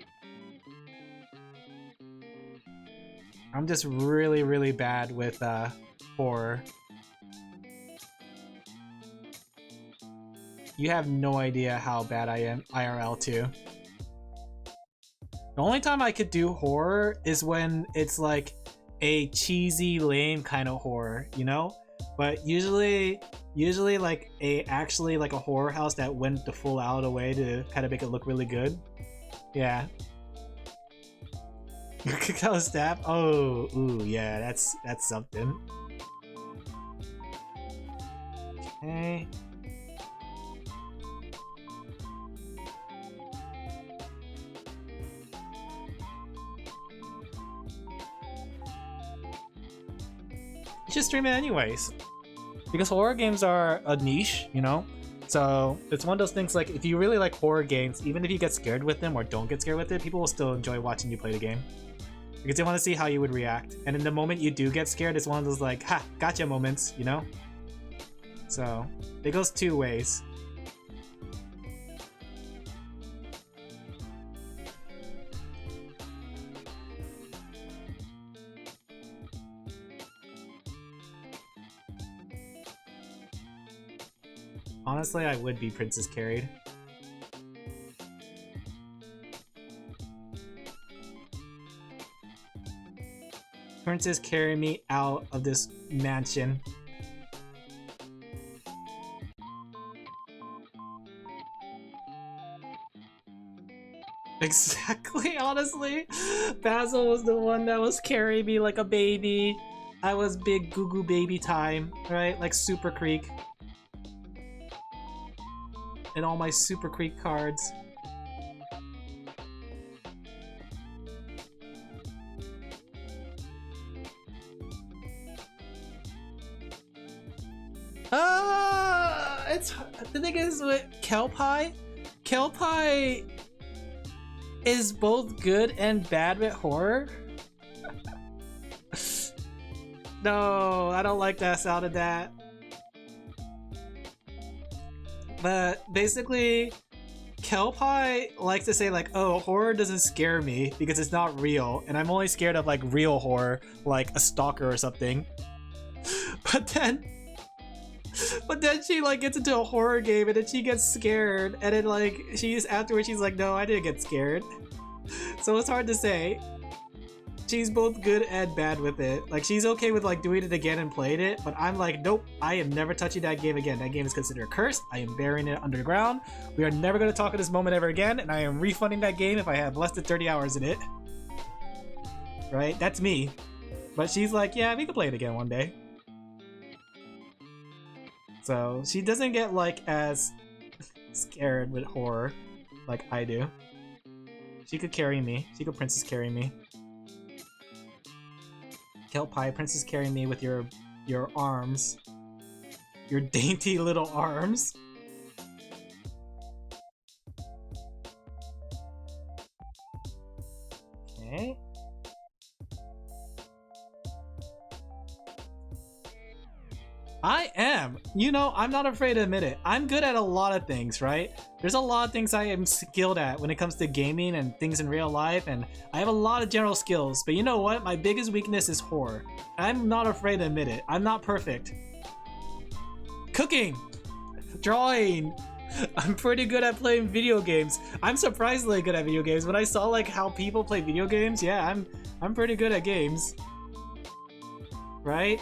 I'm just really, really bad with horror. You have no idea how bad I am IRL too. The only time I could do horror is when it's like a cheesy, lame kind of horror, you know? But usually like actually like a horror house that went the full out of the way to kind of make it look really good. Yeah. You kicked out a staff? Oh, ooh, yeah, that's something. Okay. You should stream it anyways. Because horror games are a niche, you know? So it's one of those things like if you really like horror games, even if you get scared with them or don't get scared with it, people will still enjoy watching you play the game. Because they want to see how you would react. And in the moment you do get scared, it's one of those like, ha, gotcha moments, you know? So it goes two ways. Honestly, I would be Princess Carried. Princess, carry me out of this mansion. Exactly, honestly. Basil was the one that was carrying me like a baby. I was big goo goo baby time, right? Like Super Creek. And all my Super Creek cards. It's the thing is with Kelpie is both good and bad with horror. No, I don't like that sound of that. But basically, Kelpie likes to say like, oh, horror doesn't scare me because it's not real, and I'm only scared of like real horror, like a stalker or something. But then she like gets into a horror game and then she gets scared, and then like afterwards she's like, no, I didn't get scared. So it's hard to say. She's both good and bad with it. Like, she's okay with like doing it again and playing it, but I'm like, nope, I am never touching that game again. That game is considered cursed. I am burying it underground. We are never going to talk at this moment ever again, and I am refunding that game if I have less than 30 hours in it. Right? That's me. But she's like, yeah, we can play it again one day. So she doesn't get like as scared with horror like I do. She could carry me. She could princess carry me. Kelpie, princess carry me with your arms. Your dainty little arms. Okay. I am. You know, I'm not afraid to admit it. I'm good at a lot of things, right? There's a lot of things I am skilled at when it comes to gaming and things in real life, and I have a lot of general skills, but you know what? My biggest weakness is horror. I'm not afraid to admit it. I'm not perfect. Cooking! Drawing! I'm pretty good at playing video games. I'm surprisingly good at video games. When I saw like how people play video games, yeah, I'm pretty good at games. Right?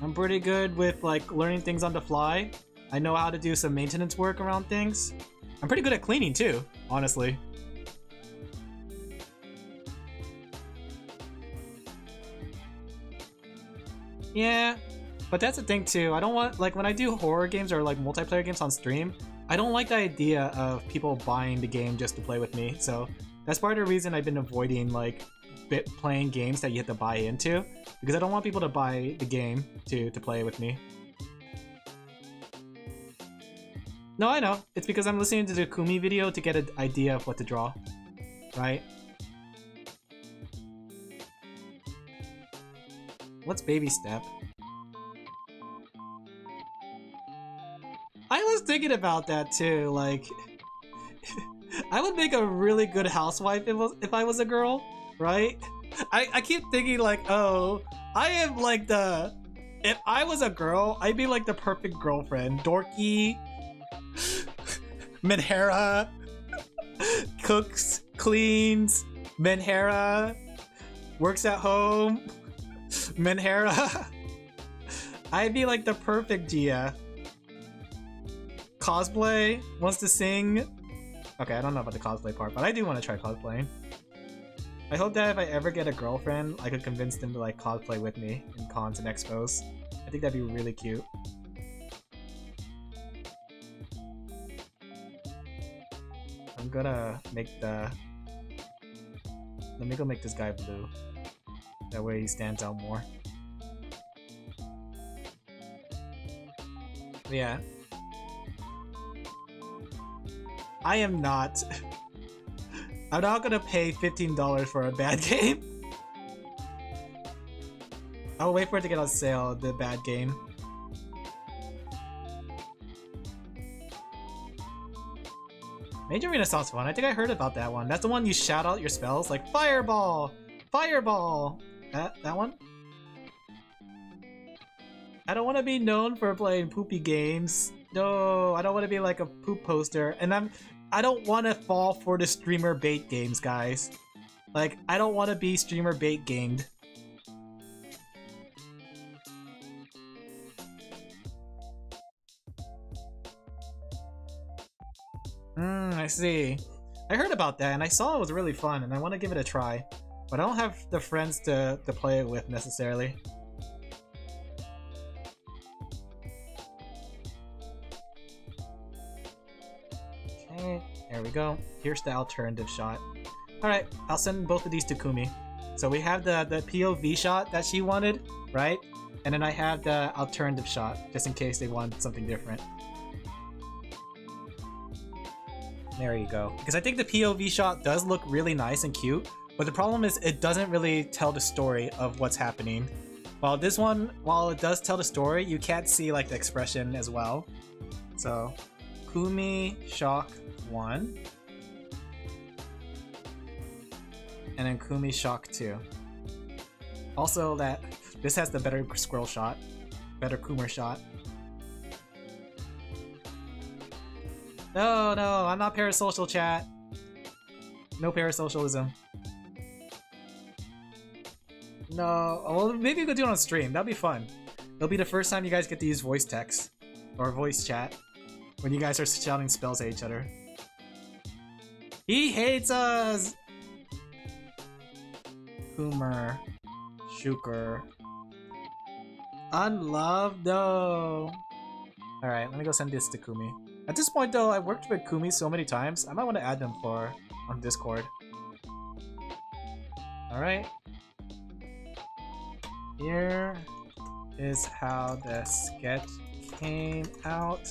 I'm pretty good with like learning things on the fly. I know how to do some maintenance work around things. I'm pretty good at cleaning too, honestly. Yeah, but that's the thing too. I don't want, like when I do horror games or like multiplayer games on stream, I don't like the idea of people buying the game just to play with me. So that's part of the reason I've been avoiding like playing games that you have to buy into, because I don't want people to buy the game to play with me. No, I know. It's because I'm listening to the Kumi video to get an idea of what to draw, right? What's baby step? I was thinking about that too, like I would make a really good housewife if I was a girl, right? I keep thinking like, oh, I am like if I was a girl, I'd be like the perfect girlfriend. Dorky, Menhera, cooks, cleans, Menhera, works at home, Menhera. I'd be like the perfect Gia. Cosplay, wants to sing. Okay, I don't know about the cosplay part, but I do want to try cosplaying. I hope that if I ever get a girlfriend, I could convince them to like cosplay with me in cons and expos. I think that'd be really cute. I'm gonna make the... Let me go make this guy blue. That way he stands out more. Yeah. I am not. I'm not gonna pay $15 for a bad game. I'll wait for it to get on sale, the bad game. Major Renaissance one, I think I heard about that one. That's the one you shout out your spells, like Fireball! Fireball! That one? I don't want to be known for playing poopy games. No, I don't want to be like a poop poster. And I don't want to fall for the streamer bait games, guys. Like, I don't want to be streamer bait gamed. I see. I heard about that and I saw it was really fun and I want to give it a try. But I don't have the friends to play it with necessarily. Okay, there we go. Here's the alternative shot. Alright, I'll send both of these to Kumi. So we have the POV shot that she wanted, right? And then I have the alternative shot, just in case they want something different. There you go. Because I think the POV shot does look really nice and cute, but the problem is it doesn't really tell the story of what's happening. While this one, while it does tell the story, you can't see like the expression as well. So, Kumi Shock 1. And then Kumi Shock 2. Also that this has the better squirrel shot. Better Coomer shot. No, no, I'm not parasocial, chat. No parasocialism. No, well, maybe we could do it on stream. That'd be fun. It'll be the first time you guys get to use voice text or voice chat when you guys are shouting spells at each other. He hates us! Coomer. Shuker. Unloved though. Alright, let me go send this to Kumi. At this point though, I've worked with Kumi so many times, I might want to add them on Discord. Alright. Here is how the sketch came out.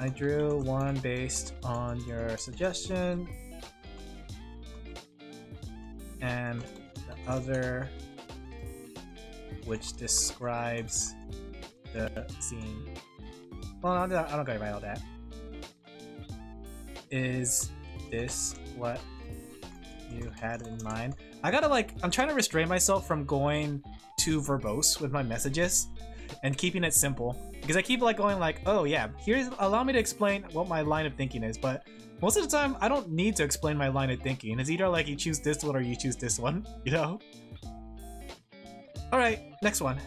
I drew one based on your suggestion, and the other which describes the scene. Well, I'm not gonna write all that. Is this what you had in mind? I gotta I'm trying to restrain myself from going too verbose with my messages and keeping it simple, because I keep going oh yeah, allow me to explain what my line of thinking is, but most of the time I don't need to explain my line of thinking. It's either you choose this one or you choose this one, you know? Alright, next one.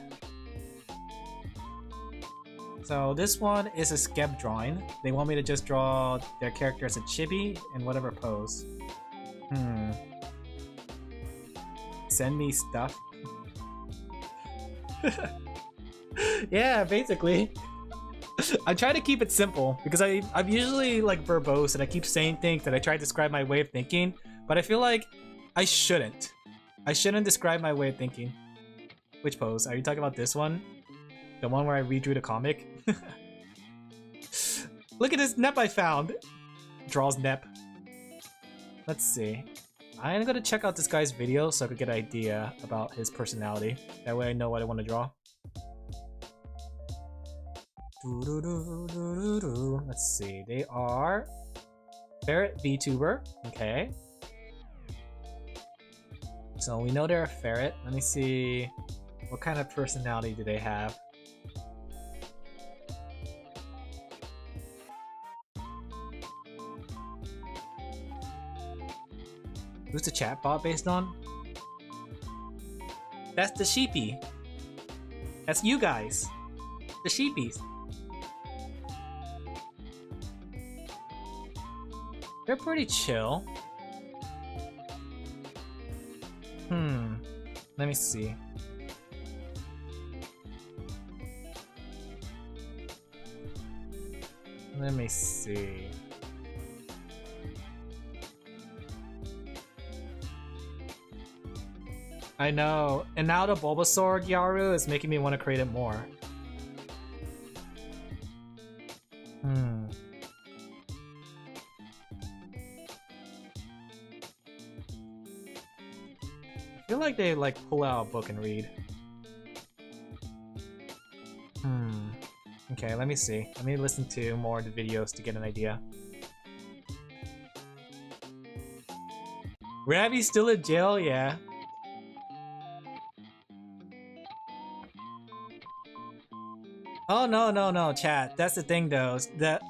So this one is a skeb drawing. They want me to just draw their character as a chibi in whatever pose. Send me stuff. Yeah, basically. I try to keep it simple because I'm usually verbose and I keep saying things that I try to describe my way of thinking, but I feel like I shouldn't. I shouldn't describe my way of thinking. Which pose? Are you talking about this one? The one where I redrew the comic? Look at this Nep I found! Draws Nep. Let's see. I'm gonna check out this guy's video so I could get an idea about his personality. That way I know what I want to draw. Let's see. They are ferret VTuber. Okay. So we know they're a ferret. Let me see. What kind of personality do they have? Who's the chatbot based on? That's the sheepy. That's you guys. The sheepies. They're pretty chill. Let me see. Let me see. I know, and now the Bulbasaur Gyaru is making me want to create it more. I feel like they pull out a book and read. Okay, let me see. Let me listen to more of the videos to get an idea. Ravi's still in jail? Yeah. Oh no, chat. That's the thing though.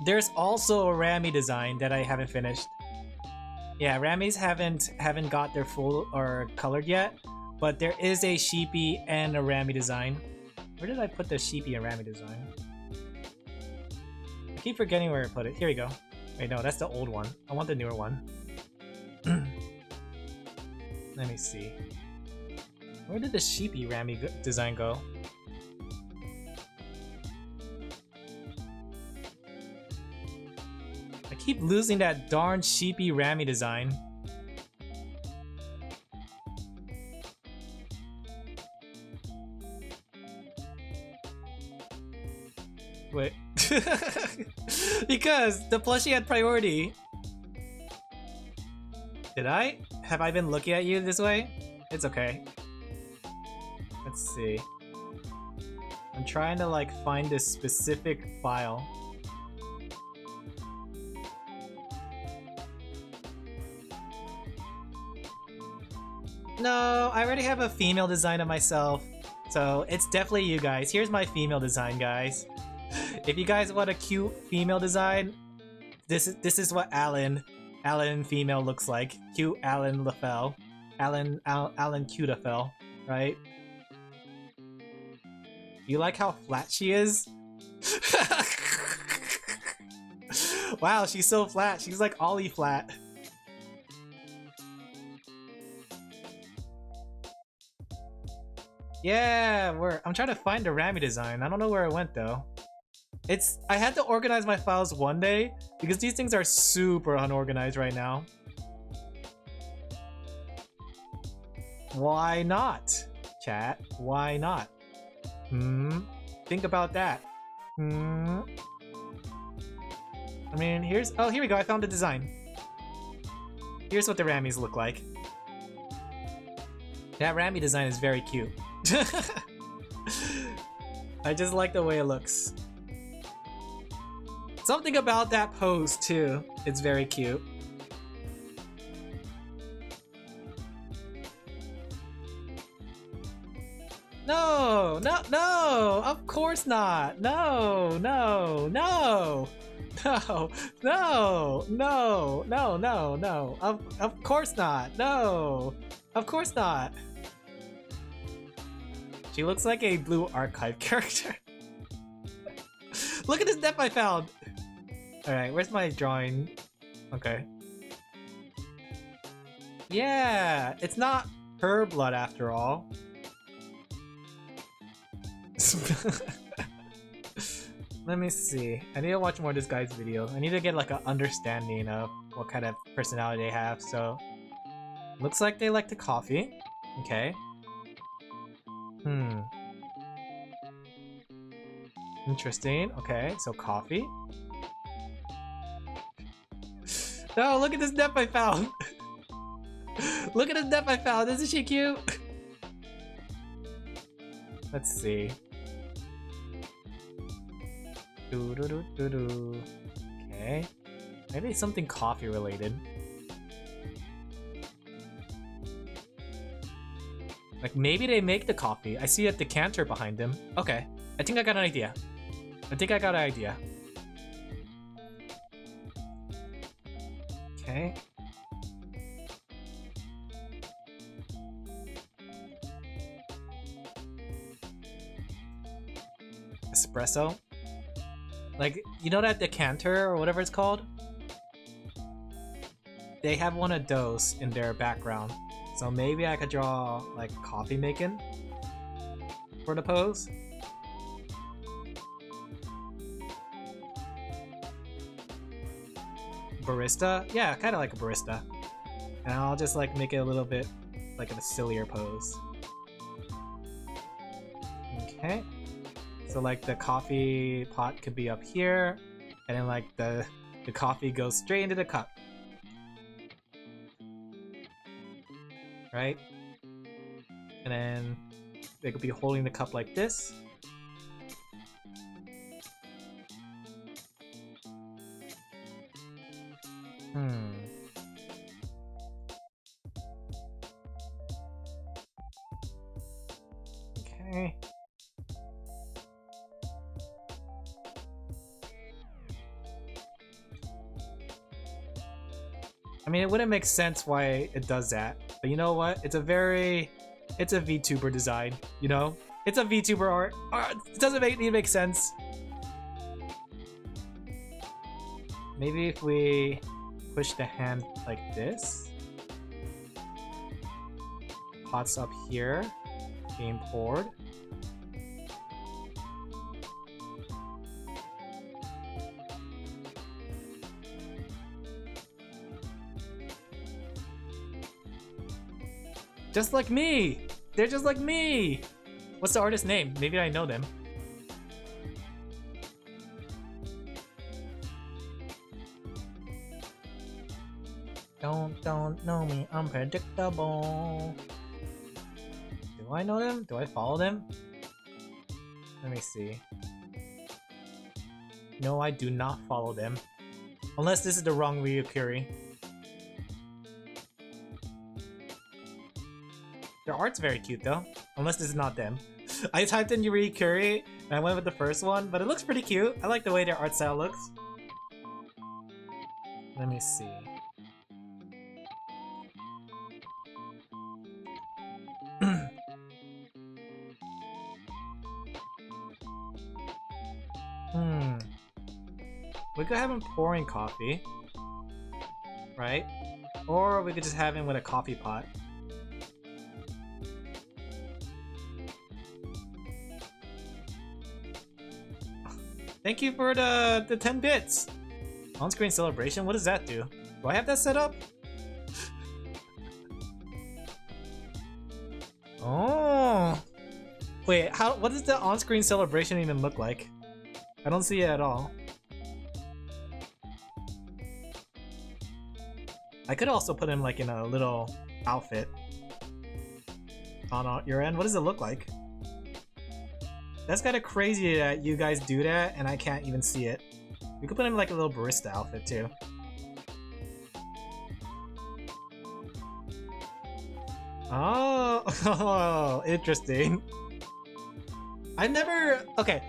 There's also a Rami design that I haven't finished. Yeah, Ramis haven't got their full or colored yet, but there is a Sheepy and a Rami design. Where did I put the Sheepy and Rami design? I keep forgetting where I put it. Here we go. Wait, no, that's the old one. I want the newer one. Let me see. Where did the sheepy Rami design go? I keep losing that darn sheepy Rami design. Wait. Because the plushie had priority. Did I? Have I been looking at you this way? It's okay. Let's see. I'm trying to like find this specific file. No, I already have a female design of myself. So it's definitely you guys. Here's my female design, guys. If you guys want a cute female design, this is what Alin female looks like. Cute Alin Laphel. Alin Cutafel, right? You like how flat she is? Wow, she's so flat. She's like Ollie flat. Yeah, I'm trying to find the Rami design. I don't know where it went though. I had to organize my files one day because these things are super unorganized right now. Why not, chat? Why not? Think about that. I mean, here we go. I found the design. Here's what the Ramis look like. That Rami design is very cute. I just like the way it looks. Something about that pose too. It's very cute. No, no, no! Of course not! No, no, no! No, no, no, no, no, no! Of course not! No! Of course not! She looks like a Blue Archive character. Look at this depth I found! Alright, where's my drawing? Okay. Yeah! It's not her blood after all. Let me see. I need to watch more of this guy's video. I need to get like an understanding of what kind of personality they have, so... Looks like they like the coffee. Okay. Interesting. Okay, so coffee. No, look at this depth I found! Look at this depth I found! Isn't she cute? Let's see. Okay. Maybe something coffee related. Like maybe they make the coffee. I see a decanter behind them. Okay. I think I got an idea. Okay. Espresso. Like, you know that decanter or whatever it's called? They have one of those in their background. So maybe I could draw like coffee making for the pose. Barista? Yeah, kind of like a barista. And I'll just like make it a little bit like a sillier pose. Okay. So like the coffee pot could be up here, and then like the coffee goes straight into the cup. Right? And then they could be holding the cup like this. Okay. I mean, it wouldn't make sense why it does that, but you know what? It's a VTuber design, you know? It's a VTuber art. It doesn't need to make sense. maybe if we push the hand like this. Pot's up here, being poured. Just like me! They're just like me! What's the artist's name? Maybe I know them. Don't know me, unpredictable. Do I know them? Do I follow them? Let me see. No, I do not follow them. Unless this is the wrong Ryukuri. Their art's very cute though. Unless this is not them. I typed in Ryukuri and I went with the first one, but it looks pretty cute. I like the way their art style looks. Let me see. We could have him pouring coffee, right? Or we could just have him with a coffee pot. Thank you for the 10 bits! On-screen celebration? What does that do? Do I have that set up? Oh! Wait, what does the on-screen celebration even look like? I don't see it at all. I could also put him like in a little outfit on your end. What does it look like? That's kind of crazy that you guys do that and I can't even see it. We could put him in like a little barista outfit too. Oh, interesting. I never, okay,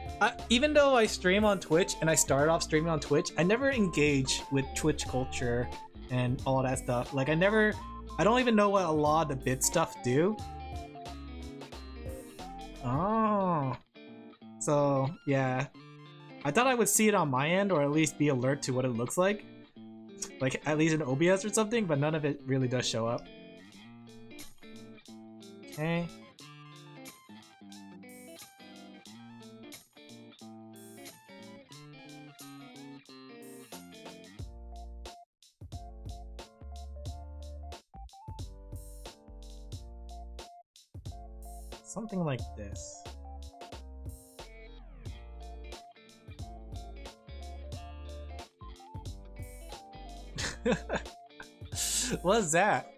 even though I stream on Twitch and I started off streaming on Twitch, I never engage with Twitch culture and all that stuff. Like I don't even know what a lot of the bit stuff do. Oh. So, yeah. I thought I would see it on my end or at least be alert to what it looks like. Like at least in OBS or something, but none of it really does show up. Okay. Something like this. What's that?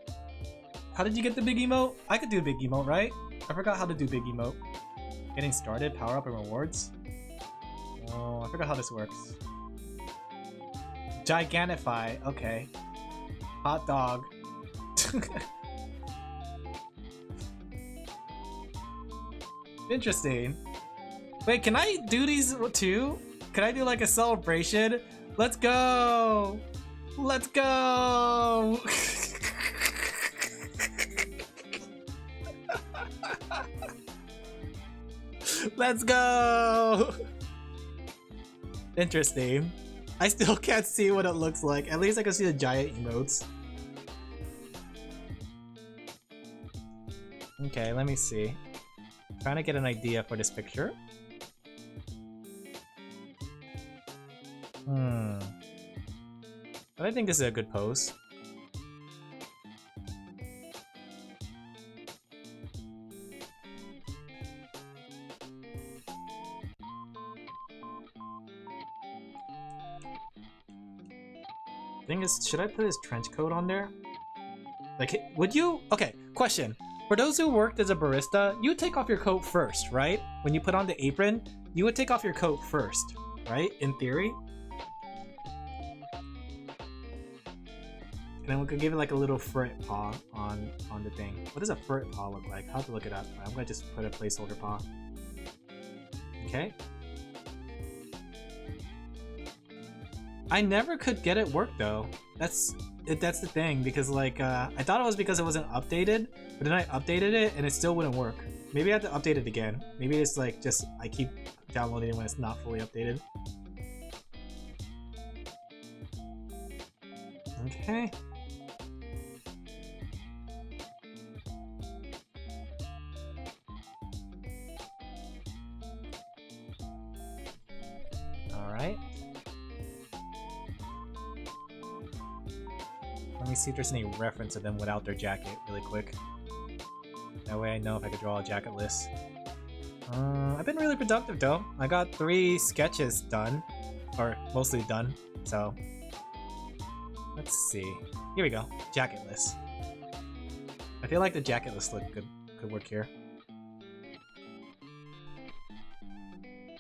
How did you get the big emote? I could do a big emote, right? I forgot how to do big emote. Getting started, power up and rewards. Oh, I forgot how this works. Gigantify, okay. Hot dog. Interesting. Wait, can I do these too? Can I do like a celebration? Let's go! Let's go! Let's go! Interesting. I still can't see what it looks like. At least I can see the giant emotes. Okay, let me see. Trying to get an idea for this picture. But I think this is a good pose. Thing is, should I put his trench coat on there? Like, would you? Okay, question. For those who worked as a barista, you take off your coat first, right? When you put on the apron, you would take off your coat first, right? In theory. And then we could give it like a little frit paw on the thing. What does a frit paw look like? I'll have to look it up. I'm gonna just put a placeholder paw. Okay. I never could get it work though. That's the thing, because like I thought it was because it wasn't updated, but then I updated it and it still wouldn't work. Maybe I have to update it again. Maybe it's like just I keep downloading it when it's not fully updated. Okay. Alright. Let me see if there's any reference of them without their jacket really quick. That way I know if I could draw a jacketless. I've been really productive though. I got 3 sketches done. Or mostly done, so... Let's see. Here we go. Jacketless. I feel like the jacketless look could work here.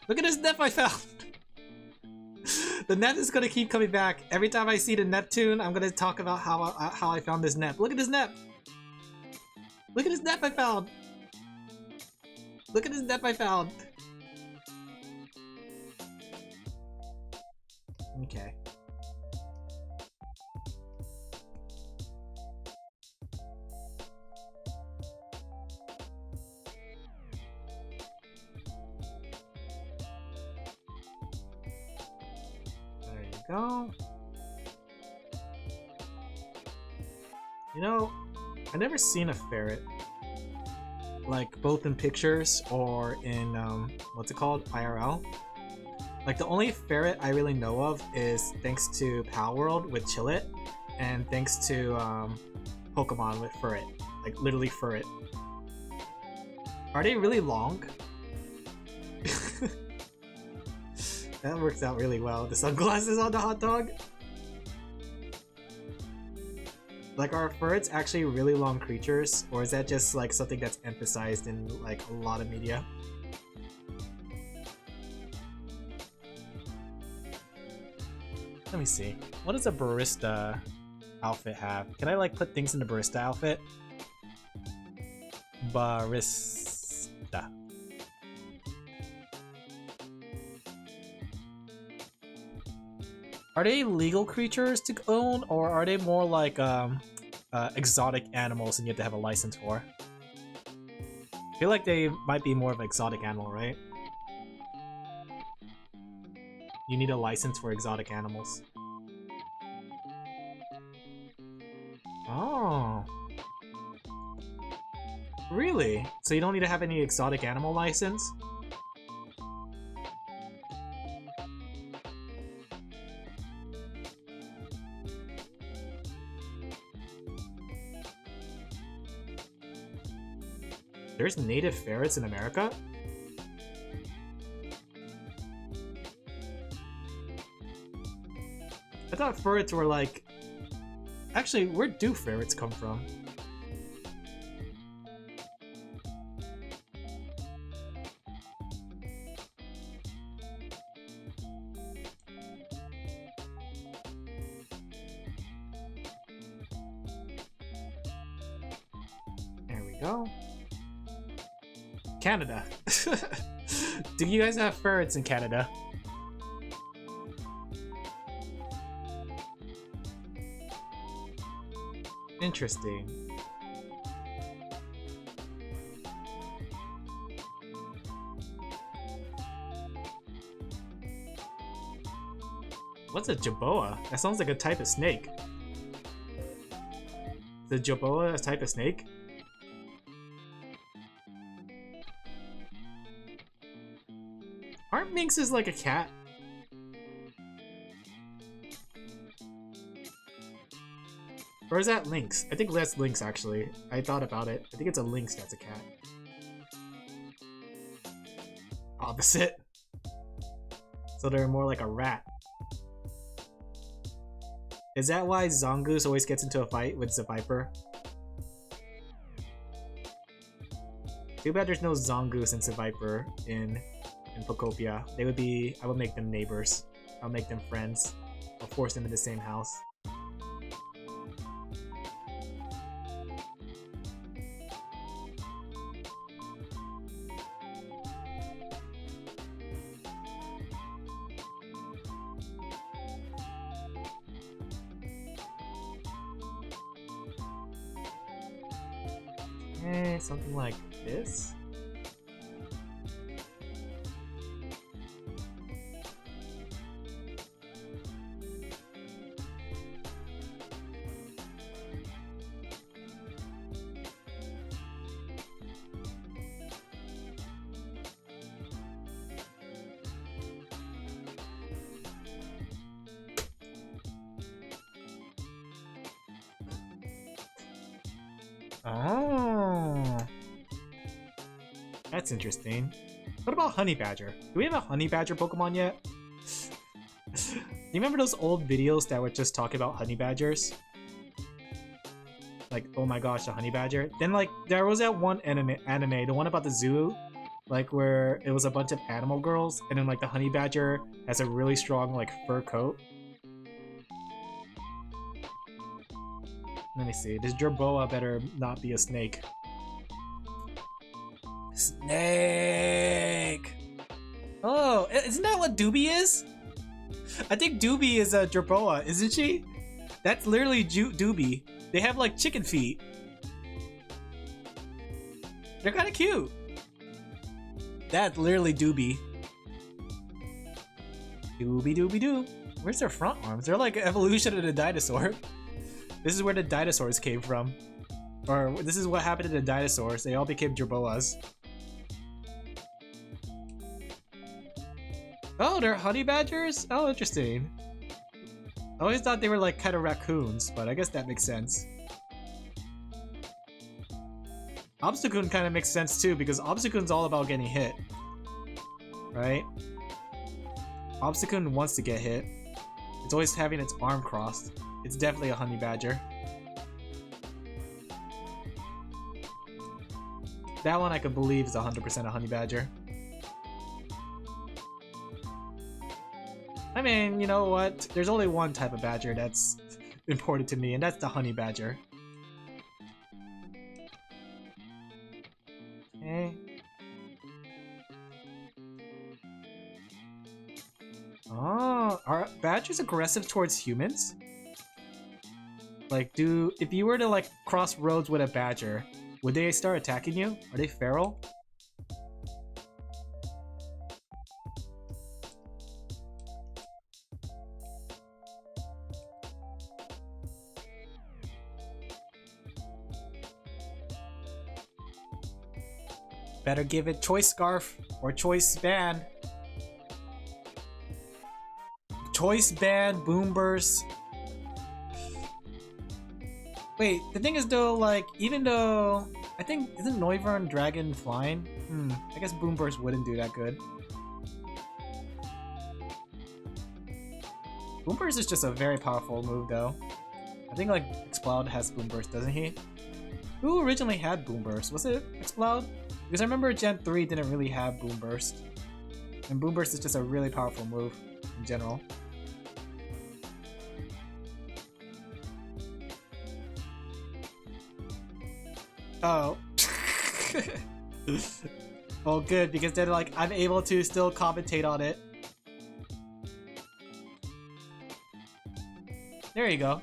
Look at this net I found! The net is gonna keep coming back. Every time I see the Neptune, I'm gonna talk about how I found this net. Look at this net! Look at this net I found! Look at this net I found! Okay. There you go. You know, I've never seen a ferret. Like, both in pictures or in, what's it called? IRL? Like, the only ferret I really know of is thanks to Palworld with Chillet, and thanks to, Pokemon with Furret. Like, literally Furret. Are they really long? That works out really well. The sunglasses on the hot dog? Like, are furrets actually really long creatures? Or is that just, like, something that's emphasized in, like, a lot of media? Let me see. What does a barista outfit have? Can I, like, put things in the barista outfit? Barista. Are they legal creatures to own, or are they more like exotic animals and you have to have a license for? I feel like they might be more of an exotic animal, right? You need a license for exotic animals. Oh. Really? So you don't need to have any exotic animal license? There's native ferrets in America? I thought ferrets were like... Actually, where do ferrets come from? There we go. Canada. Do you guys have ferrets in Canada? Interesting. What's a jaboa? That sounds like a type of snake. Is a jaboa a type of snake? Aren't minxes like a cat? Or is that lynx? I think that's lynx, actually. I thought about it. I think it's a lynx that's a cat. Opposite. So they're more like a rat. Is that why Zongoose always gets into a fight with the Viper? Too bad there's no Zongoose and Viper in Pokopia. They would be... I would make them neighbors. I'll make them friends. I'll force them in the same house. Something like this? Oh. That's interesting. What about Honey Badger? Do we have a Honey Badger Pokemon yet? Do you remember those old videos that were just talking about Honey Badgers? Like, oh my gosh, the Honey Badger. Then like, there was that one anime, the one about the zoo, like where it was a bunch of animal girls, and then like the Honey Badger has a really strong like fur coat. Let me see, this Jerboa better not be a snake. Snake! Oh, isn't that what Doobie is? I think Doobie is a Jerboa, isn't she? That's literally Doobie. They have like chicken feet. They're kind of cute. That's literally Doobie. Doobie doobie doo. Where's their front arms? They're like evolution of the dinosaur. This is where the dinosaurs came from. Or this is what happened to the dinosaurs. They all became Jerboas. Oh, they're honey badgers? Oh, interesting. I always thought they were like kind of raccoons, but I guess that makes sense. Obstagoon kind of makes sense too, because Obstagoon's all about getting hit. Right? Obstagoon wants to get hit. It's always having its arm crossed. It's definitely a honey badger. That one I could believe is 100% a honey badger. I mean, you know what? There's only one type of badger that's important to me, and that's the honey badger. Okay. Oh, are badgers aggressive towards humans? Like, if you were to like cross roads with a badger, would they start attacking you? Are they feral? Better give it Choice Scarf or Choice Band. Choice Band, Boom Burst. Wait, the thing is though, like, even though I think isn't Noivern Dragon flying? I guess Boom Burst wouldn't do that good. Boom Burst is just a very powerful move though. I think like Exploud has Boom Burst, doesn't he? Who originally had Boom Burst? Was it Exploud? Because I remember Gen 3 didn't really have Boom Burst. And Boom Burst is just a really powerful move in general. Oh. Oh good, because then like I'm able to still commentate on it. There you go.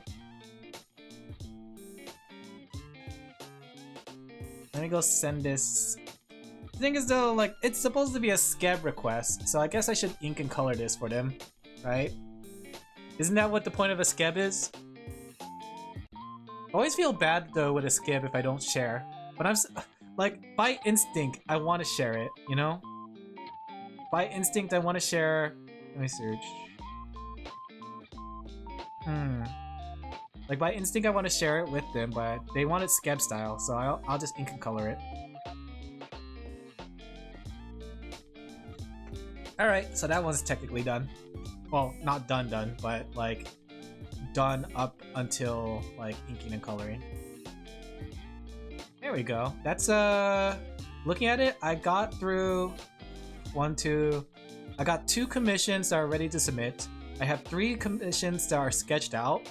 Let me go send this. The thing is though, like, it's supposed to be a Skeb request, so I guess I should ink and color this for them, right? Isn't that what the point of a Skeb is? I always feel bad though with a Skeb if I don't share, but I'm like, by instinct, I want to share it, you know? By instinct, I want to share. Let me search. Like, by instinct, I want to share it with them, but they want it Skeb style, so I'll just ink and color it. Alright, so that one's technically done. Well, not done, but like done up until like inking and coloring. There we go. That's looking at it, I got through I got 2 commissions that are ready to submit. I have 3 commissions that are sketched out.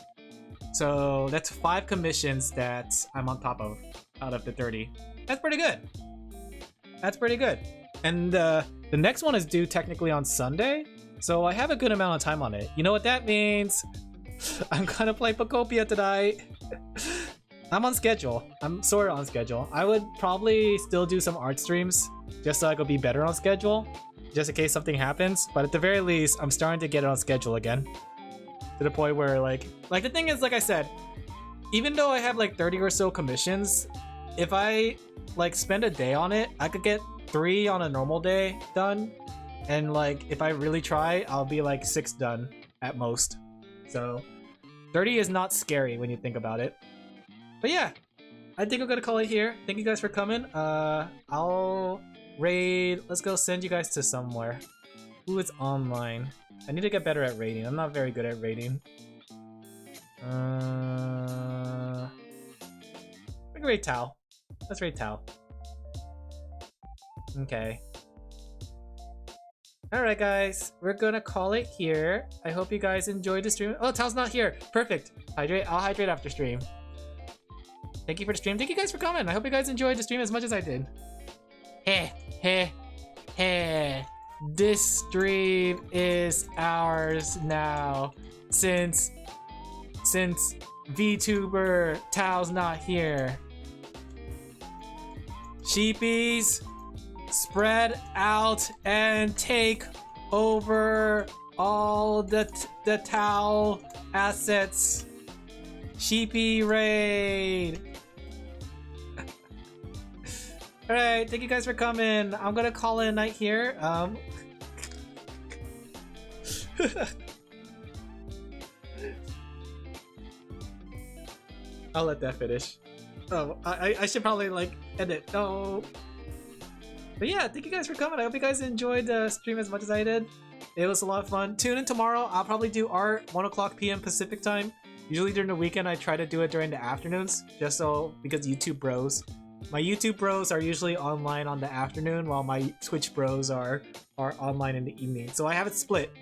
So that's 5 commissions that I'm on top of out of the 30. That's pretty good. That's pretty good. And the next one is due technically on Sunday, so I have a good amount of time on it. You know what that means? I'm gonna play Pokopia tonight. I'm on schedule. I'm sort of on schedule. I would probably still do some art streams just so I could be better on schedule, just in case something happens. But at the very least, I'm starting to get it on schedule again. To the point where like the thing is, like I said, even though I have like 30 or so commissions, if I like spend a day on it, I could get 3 on a normal day done, and like if I really try, I'll be like 6 done at most. So 30 is not scary when you think about it. But yeah, I think I'm gonna call it here. Thank you guys for coming. I'll raid. Let's go send you guys to somewhere. Ooh, it's online. I need to get better at raiding. I'm not very good at raiding. We can raid Tao. Let's raid Tao. Okay. Alright guys, we're gonna call it here. I hope you guys enjoyed the stream. Oh, Tao's not here. Perfect. Hydrate. I'll hydrate after stream. Thank you for the stream. Thank you guys for coming. I hope you guys enjoyed the stream as much as I did. Heh, heh, heh. This stream is ours now. Since VTuber Tao's not here. Sheepies, spread out and take over all the Tao assets. Sheepy raid. Alright, thank you guys for coming. I'm gonna call it a night here. I'll let that finish. Oh, I should probably like edit. No. But yeah, thank you guys for coming. I hope you guys enjoyed the stream as much as I did. It was a lot of fun. Tune in tomorrow. I'll probably do art 1 o'clock p.m. Pacific time. Usually during the weekend, I try to do it during the afternoons, just so because YouTube bros. My YouTube bros are usually online on the afternoon, while my Twitch bros are online in the evening. So I have it split.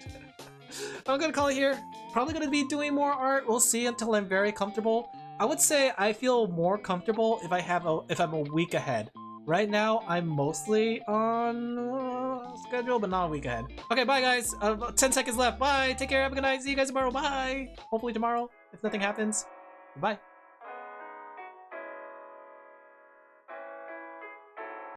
I'm gonna call it here. Probably gonna be doing more art. We'll see until I'm very comfortable. I would say I feel more comfortable if I'm a week ahead. Right now, I'm mostly on schedule, but not a week ahead. Okay, bye guys. 10 seconds left. Bye. Take care. Have a good night. See you guys tomorrow. Bye. Hopefully tomorrow, if nothing happens. Bye.